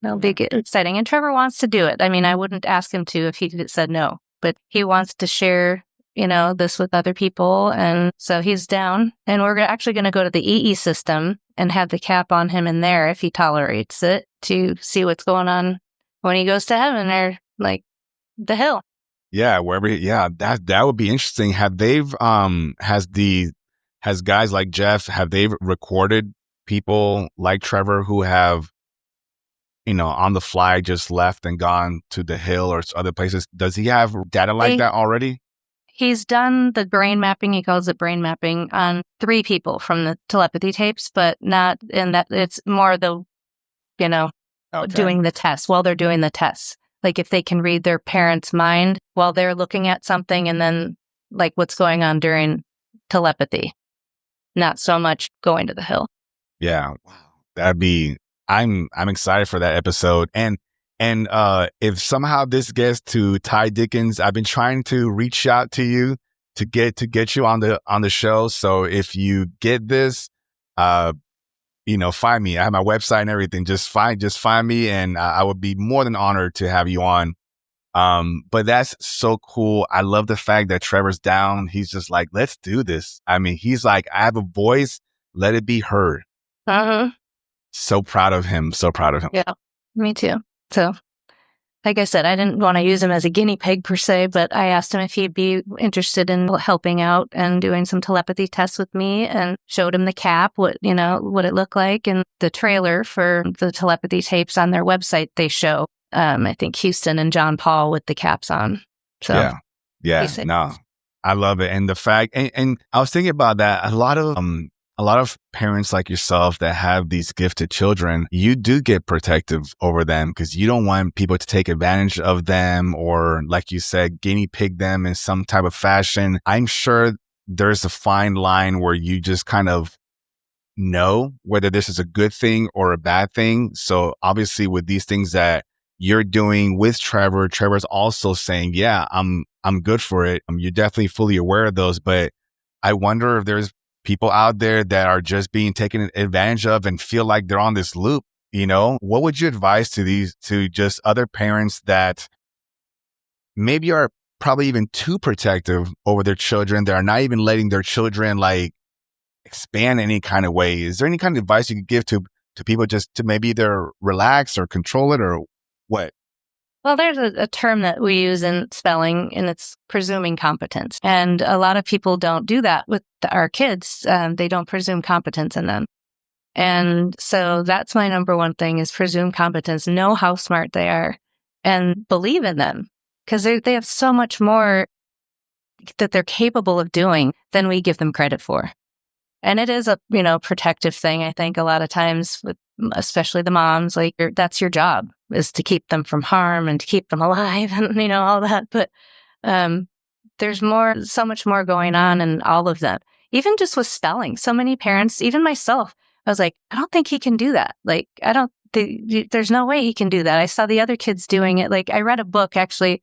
That'll be exciting. And Trevor wants to do it. I mean, I wouldn't ask him to if he said no, but he wants to share, this with other people. And so he's down. And we're actually going to go to the EE system and have the cap on him in there if he tolerates it, to see what's going on when he goes to heaven, or like the hill. Yeah, wherever. Yeah, that would be interesting. Has guys like Jeff, have they recorded people like Trevor who have, on the fly just left and gone to the hill or other places? Does he have data like that already? He's done the brain mapping. He calls it brain mapping on 3 people from the telepathy tapes, but not in that. It's more the, doing the tests while they're doing the tests. Like if they can read their parents' mind while they're looking at something, and then like what's going on during telepathy, not so much going to the hill. Yeah. Wow. I'm excited for that episode. And if somehow this gets to Ty Dickens, I've been trying to reach out to you to get you on the show. So if you get this, find me. I have my website and everything. Just find me, and I would be more than honored to have you on. But that's so cool. I love the fact that Trevor's down. He's just like, let's do this. I mean, he's like, I have a voice. Let it be heard. Uh-huh. So proud of him. Yeah, me too. So, like I said, I didn't want to use him as a guinea pig per se, but I asked him if he'd be interested in helping out and doing some telepathy tests with me, and showed him the cap, what it looked like. And the trailer for the telepathy tapes on their website, they show, I think, Houston and John Paul with the caps on. So yeah, no, I love it. And the fact, and I was thinking about that, a lot of parents like yourself that have these gifted children, you do get protective over them because you don't want people to take advantage of them, or, like you said, guinea pig them in some type of fashion. I'm sure there's a fine line where you just kind of know whether this is a good thing or a bad thing. So obviously with these things that you're doing with Trevor's also saying, yeah, I'm good for it. You're definitely fully aware of those, but I wonder if there's people out there that are just being taken advantage of and feel like they're on this loop. What would you advise to just other parents that maybe are probably even too protective over their children, that are not even letting their children like expand any kind of way? Is there any kind of advice you could give to people just to maybe either relax or control it, or what? Well, there's a term that we use in spelling, and it's presuming competence. And a lot of people don't do that with our kids. They don't presume competence in them. And so that's my number one thing, is presume competence. Know how smart they are and believe in them, because they have so much more that they're capable of doing than we give them credit for. And it is a, protective thing, I think, a lot of times, with especially the moms, like that's your job, is to keep them from harm and to keep them alive and, all that. But there's so much more going on in all of that. Even just with spelling, so many parents, even myself, I was like, I don't think he can do that. Like, there's no way he can do that. I saw the other kids doing it. Like, I read a book actually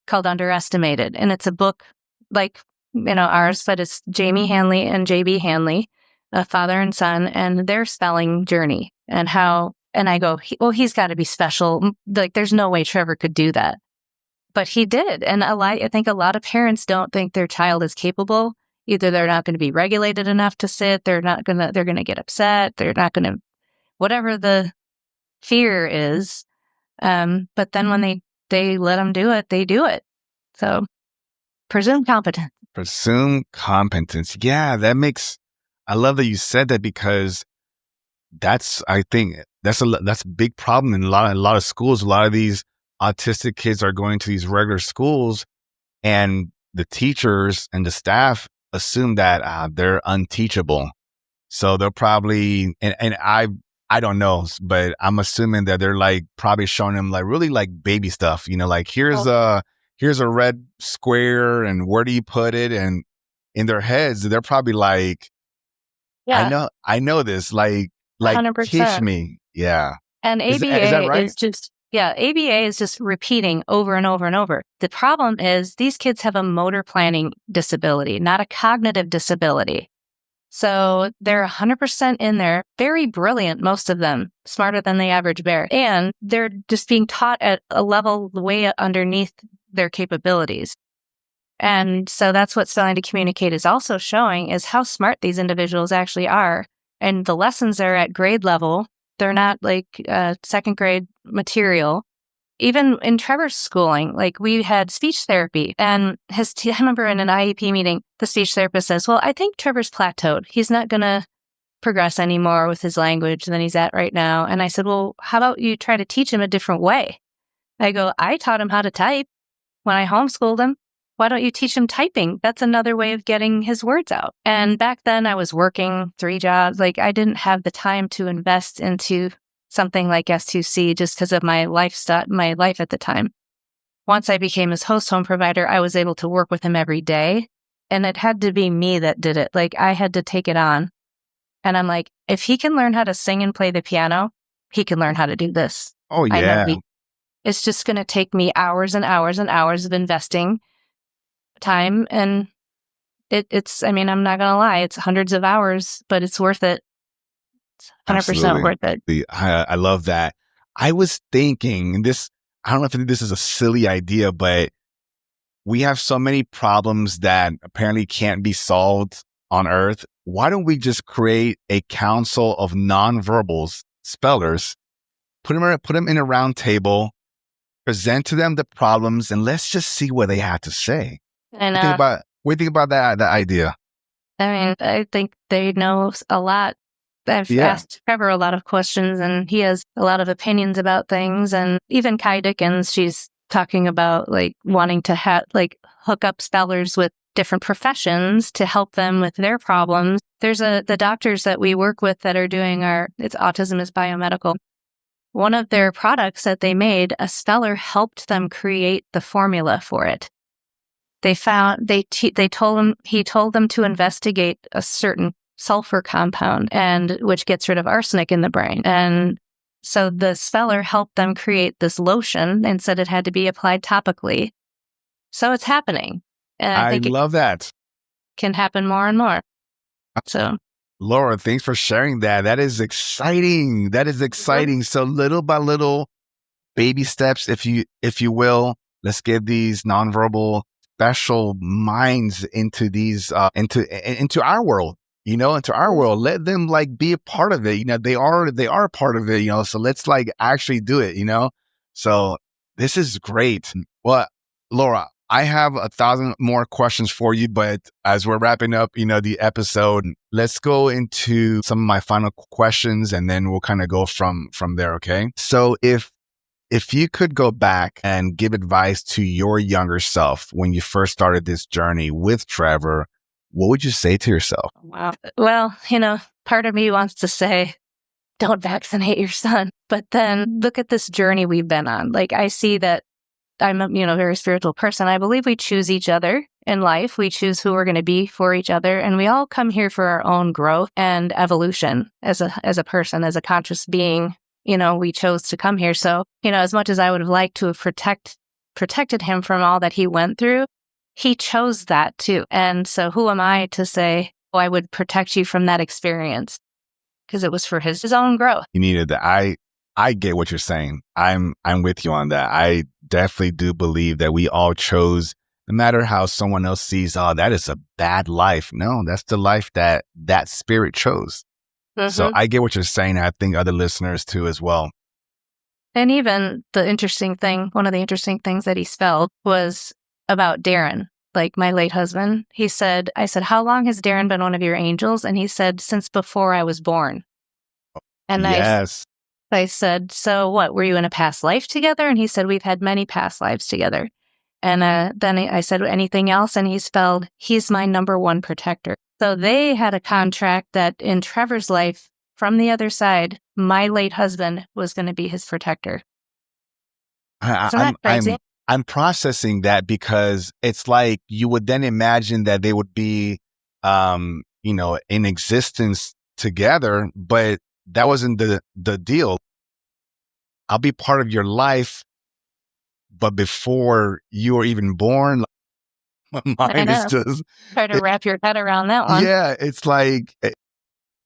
called Underestimated, and it's a book like, ours, but it's Jamie Hanley and JB Hanley, a father and son, and their spelling journey, and I go, he's got to be special. Like, there's no way Trevor could do that. But he did. And I think a lot of parents don't think their child is capable. Either they're not going to be regulated enough to sit, they're going to get upset, they're not going to, whatever the fear is. But then when they let them do it, they do it. So presume competence. Presume competence. Yeah, I love that you said that, because I think that's a big problem in a lot of schools. A lot of these autistic kids are going to these regular schools, and the teachers and the staff assume that they're unteachable. So they'll probably, and I don't know, but I'm assuming that they're like probably showing them like really like baby stuff, like here's a red square and where do you put it? And in their heads, they're probably like, Yeah, I know this, like teach 100%. me. Yeah. And Is that ABA right? is just, yeah, ABA is just repeating over and over and over. The problem is these kids have a motor planning disability, not a cognitive disability. So they're 100% in there, very brilliant, most of them, smarter than the average bear. And they're just being taught at a level way underneath their capabilities. And so that's what Spelling to Communicate is also showing, is how smart these individuals actually are. And the lessons are at grade level. They're not like second grade material. Even in Trevor's schooling, like we had speech therapy, and I remember in an IEP meeting, the speech therapist says, well, I think Trevor's plateaued. He's not going to progress anymore with his language than he's at right now. And I said, well, how about you try to teach him a different way? I go, I taught him how to type when I homeschooled him. Why don't you teach him typing? That's another way of getting his words out. And back then I was working 3 jobs. Like I didn't have the time to invest into something like S2C just because of my life at the time. Once I became his host home provider, I was able to work with him every day. And it had to be me that did it. Like I had to take it on. And I'm like, if he can learn how to sing and play the piano, he can learn how to do this. Oh, I know yeah. it's just going to take me hours and hours and hours of investing time. And I mean, I'm not going to lie, it's hundreds of hours, but it's worth it. It's 100% Absolutely. worth it. I love that. I was thinking this, I don't know if this is a silly idea, but we have so many problems that apparently can't be solved on Earth. Why don't we just create a council of nonverbals, spellers, put them in a round table, present to them the problems, and let's just see what they have to say. And What do you think about that idea? I mean, I think they know a lot. I've asked Trevor a lot of questions, and he has a lot of opinions about things. And even Kai Dickens, she's talking about like wanting to hook up spellers with different professions to help them with their problems. There's the doctors that we work with that are doing it's Autism is Biomedical. One of their products that they made, a speller helped them create the formula for it. He told them to investigate a certain sulfur compound, and which gets rid of arsenic in the brain. And so the speller helped them create this lotion, and said it had to be applied topically. So it's happening. And I think love that. Can happen more and more. So Laura, thanks for sharing that. That is exciting. So little by little, baby steps, if you will, let's get these nonverbal special minds into these into our world, into our world. Let them like be a part of it. They are a part of it, so let's like actually do it, So this is great. Well, Laura, I have 1,000 more questions for you, but as we're wrapping up, the episode, let's go into some of my final questions, and then we'll kind of go from there. Okay. So if you could go back and give advice to your younger self when you first started this journey with Trevor, what would you say to yourself? Wow. Well, part of me wants to say, don't vaccinate your son. But then look at this journey we've been on. Like I see that I'm a very spiritual person. I believe we choose each other in life. We choose who we're going to be for each other. And we all come here for our own growth and evolution as a person, as a conscious being. We chose to come here. So, as much as I would have liked to have protected him from all that he went through, he chose that too. And so who am I to say, oh, I would protect you from that experience? Because it was for his own growth. You needed that. I get what you're saying. I'm with you on that. I definitely do believe that we all chose, no matter how someone else sees, oh, that is a bad life. No, that's the life that spirit chose. Mm-hmm. So I get what you're saying. I think other listeners too as well. And even one of the interesting things that he spelled was about Darren, like my late husband. I said, how long has Darren been one of your angels? And he said, since before I was born. And yes. I said, so what, were you in a past life together? And he said, we've had many past lives together. And then I said, anything else? And he spelled, he's my number one protector. So they had a contract that in Trevor's life, from the other side, my late husband was going to be his protector. Isn't that crazy? I'm processing that because it's like you would then imagine that they would be, in existence together, but that wasn't the deal. I'll be part of your life, but before you were even born, my mind is just try to wrap your head around that one. Yeah, it's like,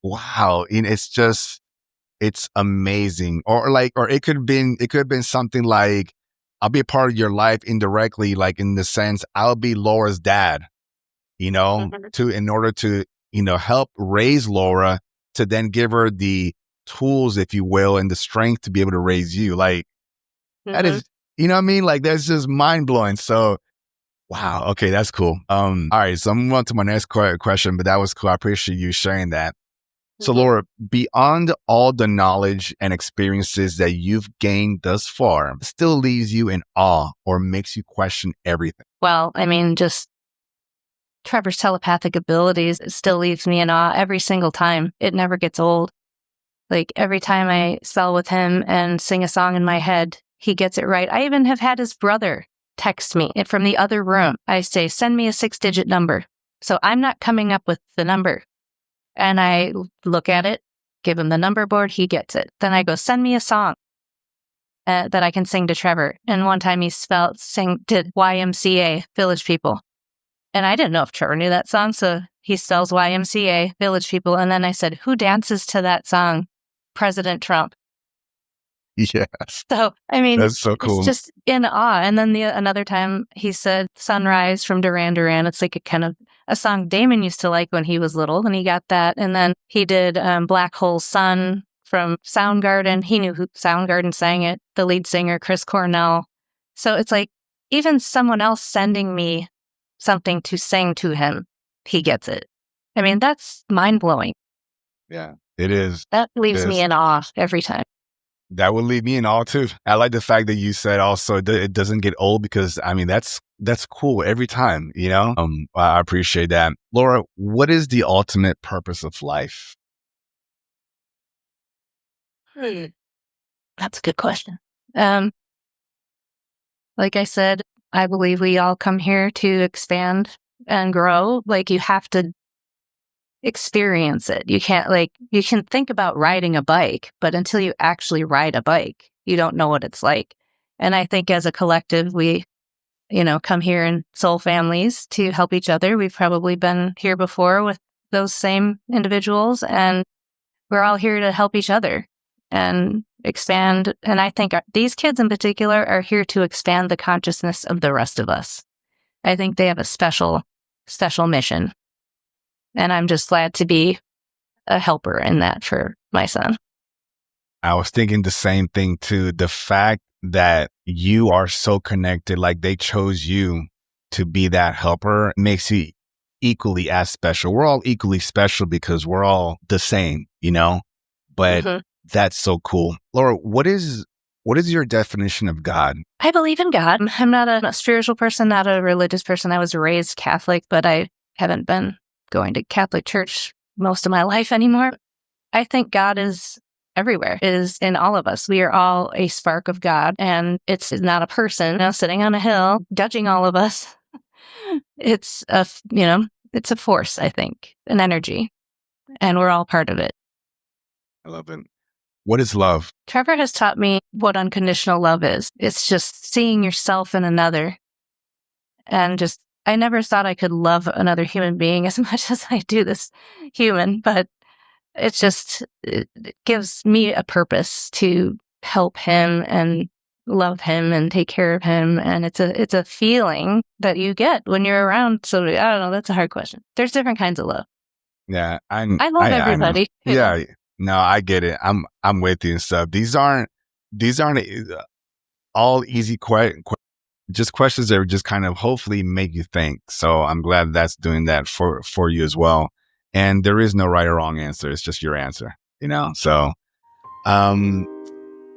wow, and it's amazing. Or it could have been something like, I'll be a part of your life indirectly, like in the sense I'll be Laura's dad, in order to, help raise Laura, to then give her the tools, if you will, and the strength to be able to raise you. Like that is, you know what I mean? Like that's just mind blowing. So, wow. Okay. That's cool. All right. So I'm moving on to my next question, but that was cool. I appreciate you sharing that. So Laura, beyond all the knowledge and experiences that you've gained thus far, still leaves you in awe or makes you question everything? Well, I mean, just Trevor's telepathic abilities, it still leaves me in awe every single time. It never gets old. Like every time I spell with him and sing a song in my head, he gets it right. I even have had his brother text me from the other room. I say, send me a 6-digit number. So I'm not coming up with the number. And I look at it, give him the number board, he gets it. Then I go, send me a song that I can sing to Trevor. And one time he did YMCA, Village People. And I didn't know if Trevor knew that song, so he spells YMCA, Village People. And then I said, who dances to that song? President Trump. Yes. So, I mean, that's so cool. It's just in awe. And then another time he said Sunrise from Duran Duran. It's like a song Damon used to like when he was little, and he got that. And then he did Black Hole Sun from Soundgarden. He knew who Soundgarden sang it, the lead singer, Chris Cornell. So it's like even someone else sending me something to sing to him, he gets it. I mean, that's mind-blowing. Yeah, it is. That leaves me in awe every time. That would leave me in awe too. I like the fact that you said also it doesn't get old, because I mean, that's cool every time, I appreciate that. Laura, what is the ultimate purpose of life? That's a good question. Like I said, I believe we all come here to expand and grow. Like you have to experience it. You can't you can think about riding a bike, but until you actually ride a bike, you don't know what it's like. And I think as a collective, we, come here in soul families to help each other. We've probably been here before with those same individuals, and we're all here to help each other and expand. And I think these kids in particular are here to expand the consciousness of the rest of us. I think they have a special, special mission. And I'm just glad to be a helper in that for my son. I was thinking the same thing too. The fact that you are so connected, like they chose you to be that helper, makes you equally as special. We're all equally special because we're all the same, but that's so cool. Laura, what is your definition of God? I believe in God. I'm not a spiritual person, not a religious person. I was raised Catholic, but I haven't been going to Catholic church most of my life anymore. I think God is everywhere, is in all of us. We are all a spark of God, and it's not a person sitting on a hill judging all of us. It's it's a force, I think, an energy, and we're all part of it. I love it. What is love? Trevor has taught me what unconditional love is. It's just seeing yourself in another, and I never thought I could love another human being as much as I do this human, but it gives me a purpose to help him and love him and take care of him. And it's a feeling that you get when you're around somebody. I don't know. That's a hard question. There's different kinds of love. Yeah. I love everybody. Yeah. No, I get it. I'm with you and stuff. These aren't all easy just questions that just kind of hopefully make you think. So I'm glad that's doing that for you as well. And there is no right or wrong answer. It's just your answer, So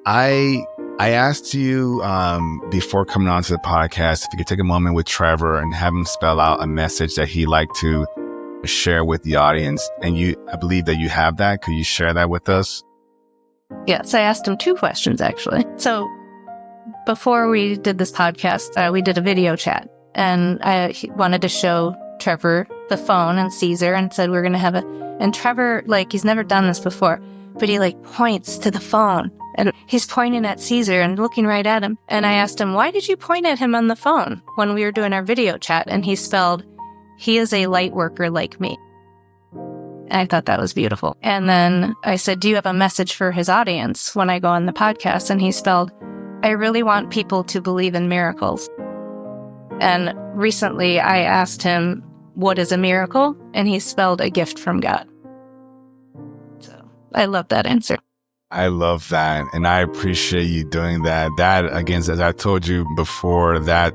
I asked you before coming on to the podcast if you could take a moment with Trevor and have him spell out a message that he'd like to share with the audience. And I believe that you have that. Could you share that with us? Yes, I asked him 2 questions, actually. So before we did this podcast, we did a video chat, and he wanted to show Trevor the phone and Cesar and said we're going to have and Trevor, he's never done this before, but he points to the phone and he's pointing at Cesar and looking right at him. And I asked him, why did you point at him on the phone when we were doing our video chat? And he spelled, he is a light worker like me. And I thought that was beautiful. And then I said, do you have a message for his audience when I go on the podcast? And he spelled, I really want people to believe in miracles. And recently I asked him, what is a miracle? And he spelled a gift from God. So I love that answer. I love that. And I appreciate you doing that. That, again, as I told you before, that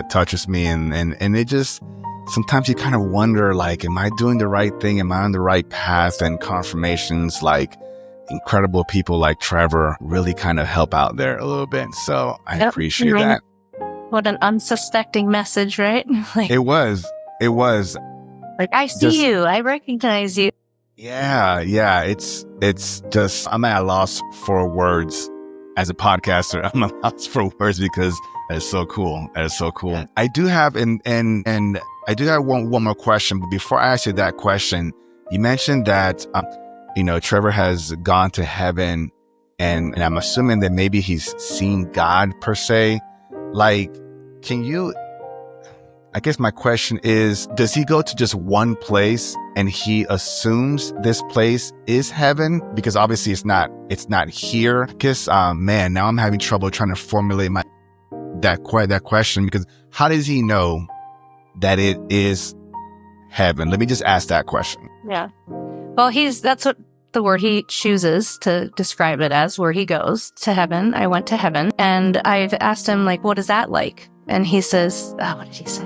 touches me. And it just, sometimes you kind of wonder, am I doing the right thing? Am I on the right path? And confirmations incredible people like Trevor really kind of help out there a little bit. So I appreciate that. What an unsuspecting message, right? It was. I see you. I recognize you. Yeah. It's just, I'm at a loss for words as a podcaster. I'm at a loss for words because that is so cool. Yeah. I do have, and I do have one more question. But before I ask you that question, you mentioned that, Trevor has gone to heaven, and I'm assuming that maybe he's seen God per se. Can you, I guess my question is, does he go to just one place and he assumes this place is heaven? Because obviously it's not here. I guess, man, now I'm having trouble trying to formulate that question, because how does he know that it is heaven? Let me just ask that question. Yeah. Well, that's what the word he chooses to describe it as, where he goes to heaven. I went to heaven, and I've asked him, what is that like? And he says, what did he say?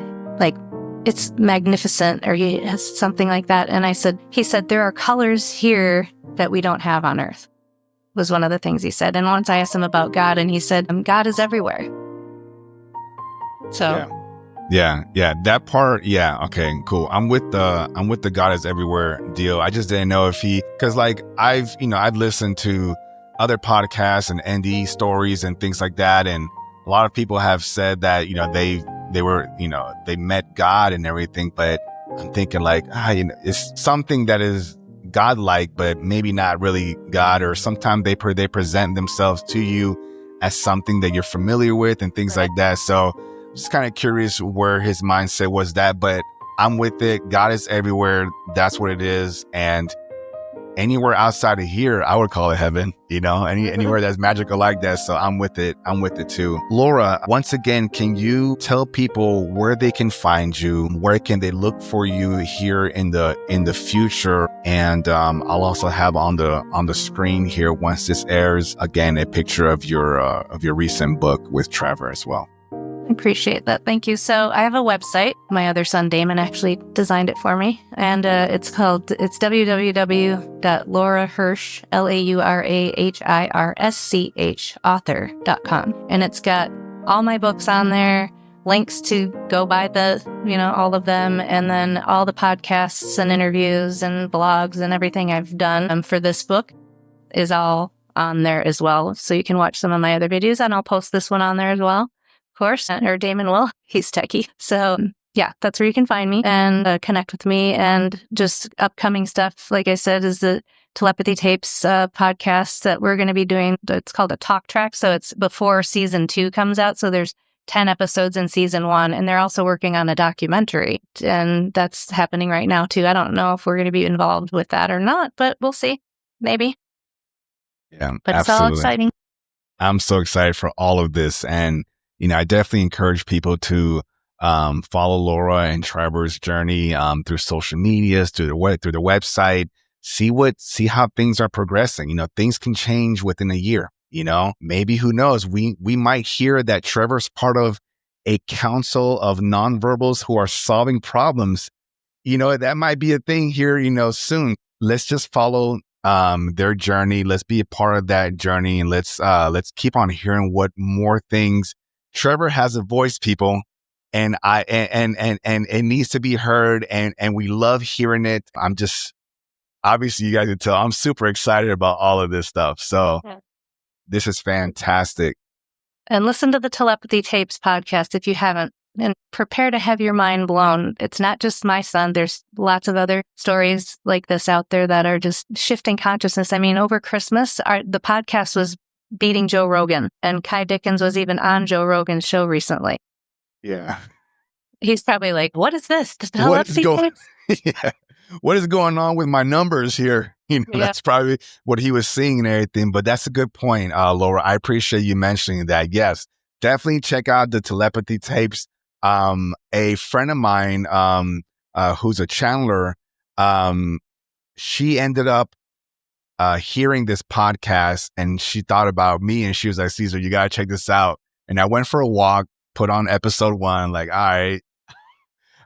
It's magnificent, or he has something like that. And he said, there are colors here that we don't have on earth, was one of the things he said. And once I asked him about God, and he said, God is everywhere. So. Yeah. That part. Yeah. Okay, cool. I'm with the God is everywhere deal. I just didn't know if because I've listened to other podcasts and NDE stories and things like that. And a lot of people have said that, they met God and everything, but I'm thinking it's something that is God-like, but maybe not really God, or sometimes they present themselves to you as something that you're familiar with and things like that. So just kind of curious where his mindset was that, but I'm with it. God is everywhere. That's what it is. And anywhere outside of here, I would call it heaven, anywhere that's magical like that. So I'm with it too. Laura, once again, can you tell people where they can find you? Where can they look for you here in the future? And I'll also have on the screen here, once this airs, again, a picture of your recent book with Trevor as well. I appreciate that. Thank you. So I have a website. My other son, Damon, actually designed it for me. And it's www.laurahirsch, LauraHirsch, author.com. And it's got all my books on there, links to go buy all of them. And then all the podcasts and interviews and blogs and everything I've done for this book is all on there as well. So you can watch some of my other videos, and I'll post this one on there as well. Of course, or Damon will. He's techie. So yeah, that's where you can find me and connect with me. And just upcoming stuff, like I said, is the Telepathy Tapes podcast that we're going to be doing. It's called a talk track. So it's before season 2 comes out. So there's 10 episodes in season 1. And they're also working on a documentary. And that's happening right now too. I don't know if we're going to be involved with that or not, but we'll see. Maybe. Yeah, but absolutely. It's all exciting. I'm so excited for all of this. And I definitely encourage people to follow Laura and Trevor's journey through social media, through the website. See how things are progressing. Things can change within a year. Maybe, who knows? We might hear that Trevor's part of a council of nonverbals who are solving problems. That might be a thing here. Soon. Let's just follow their journey. Let's be a part of that journey, and let's keep on hearing what more things. Trevor has a voice, people, and it needs to be heard, and we love hearing it. I'm just, obviously you guys can tell I'm super excited about all of this stuff. So this is fantastic. And listen to the Telepathy Tapes podcast if you haven't, and prepare to have your mind blown. It's not just my son. There's lots of other stories like this out there that are just shifting consciousness. I mean, over Christmas, the podcast was beating Joe Rogan, and Kai Dickens was even on Joe Rogan's show recently. Yeah. He's probably like, what is this? The What is Telepathy Tapes? yeah. What is going on with my numbers here? That's probably what he was seeing and everything. But that's a good point, Laura. I appreciate you mentioning that. Yes, definitely check out the Telepathy Tapes. A friend of mine, who's a channeler, she ended up hearing this podcast, and she thought about me, and she was like, Cesar, you gotta check this out. And I went for a walk, put on episode 1, like, all right.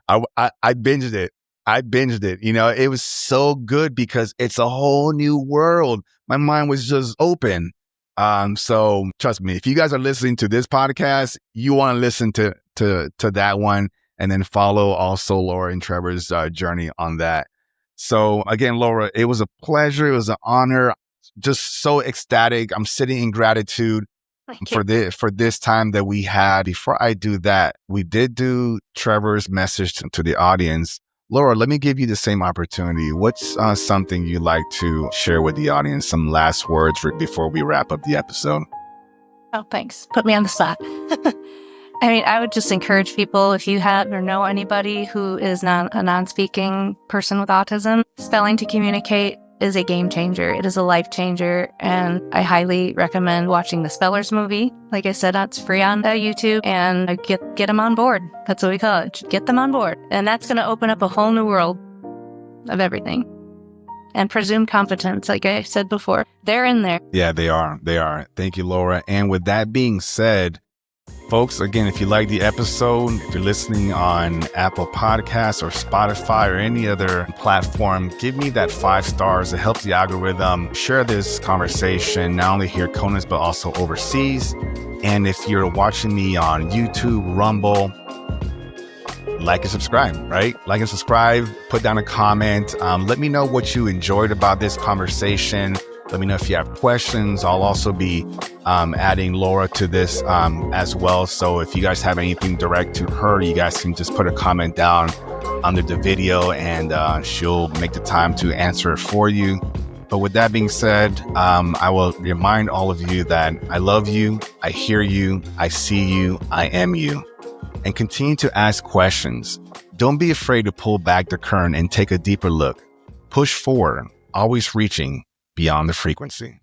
I binged it. It was so good because it's a whole new world. My mind was just open. So trust me, if you guys are listening to this podcast, you want to listen to that one, and then follow also Laura and Trevor's journey on that. So again, Laura, it was a pleasure. It was an honor. Just so ecstatic. I'm sitting in gratitude for this time that we had. Before I do that, we did do Trevor's message to the audience. Laura, let me give you the same opportunity. What's something you'd like to share with the audience? Some last words before we wrap up the episode. Oh, thanks. Put me on the spot. I mean, I would just encourage people, if you have or know anybody who is a non-speaking person with autism, spelling to communicate is a game changer. It is a life changer. And I highly recommend watching the Spellers movie. Like I said, it's free on YouTube, and get them on board. That's what we call it. Get them on board. And that's going to open up a whole new world of everything. And presumed competence, like I said before, they're in there. Yeah, they are. Thank you, Laura. And with that being said, folks, again, if you like the episode, if you're listening on Apple Podcasts or Spotify or any other platform, give me that 5 stars. It helps the algorithm. Share this conversation, not only here at Conus, but also overseas. And if you're watching me on YouTube, Rumble, like and subscribe, right? Like and subscribe, put down a comment. Let me know what you enjoyed about this conversation. Let me know if you have questions. I'll also be adding Laura to this as well. So if you guys have anything direct to her, you guys can just put a comment down under the video, and she'll make the time to answer it for you. But with that being said, I will remind all of you that I love you, I hear you, I see you, I am you. And continue to ask questions. Don't be afraid to pull back the curtain and take a deeper look. Push forward, always reaching beyond the frequency.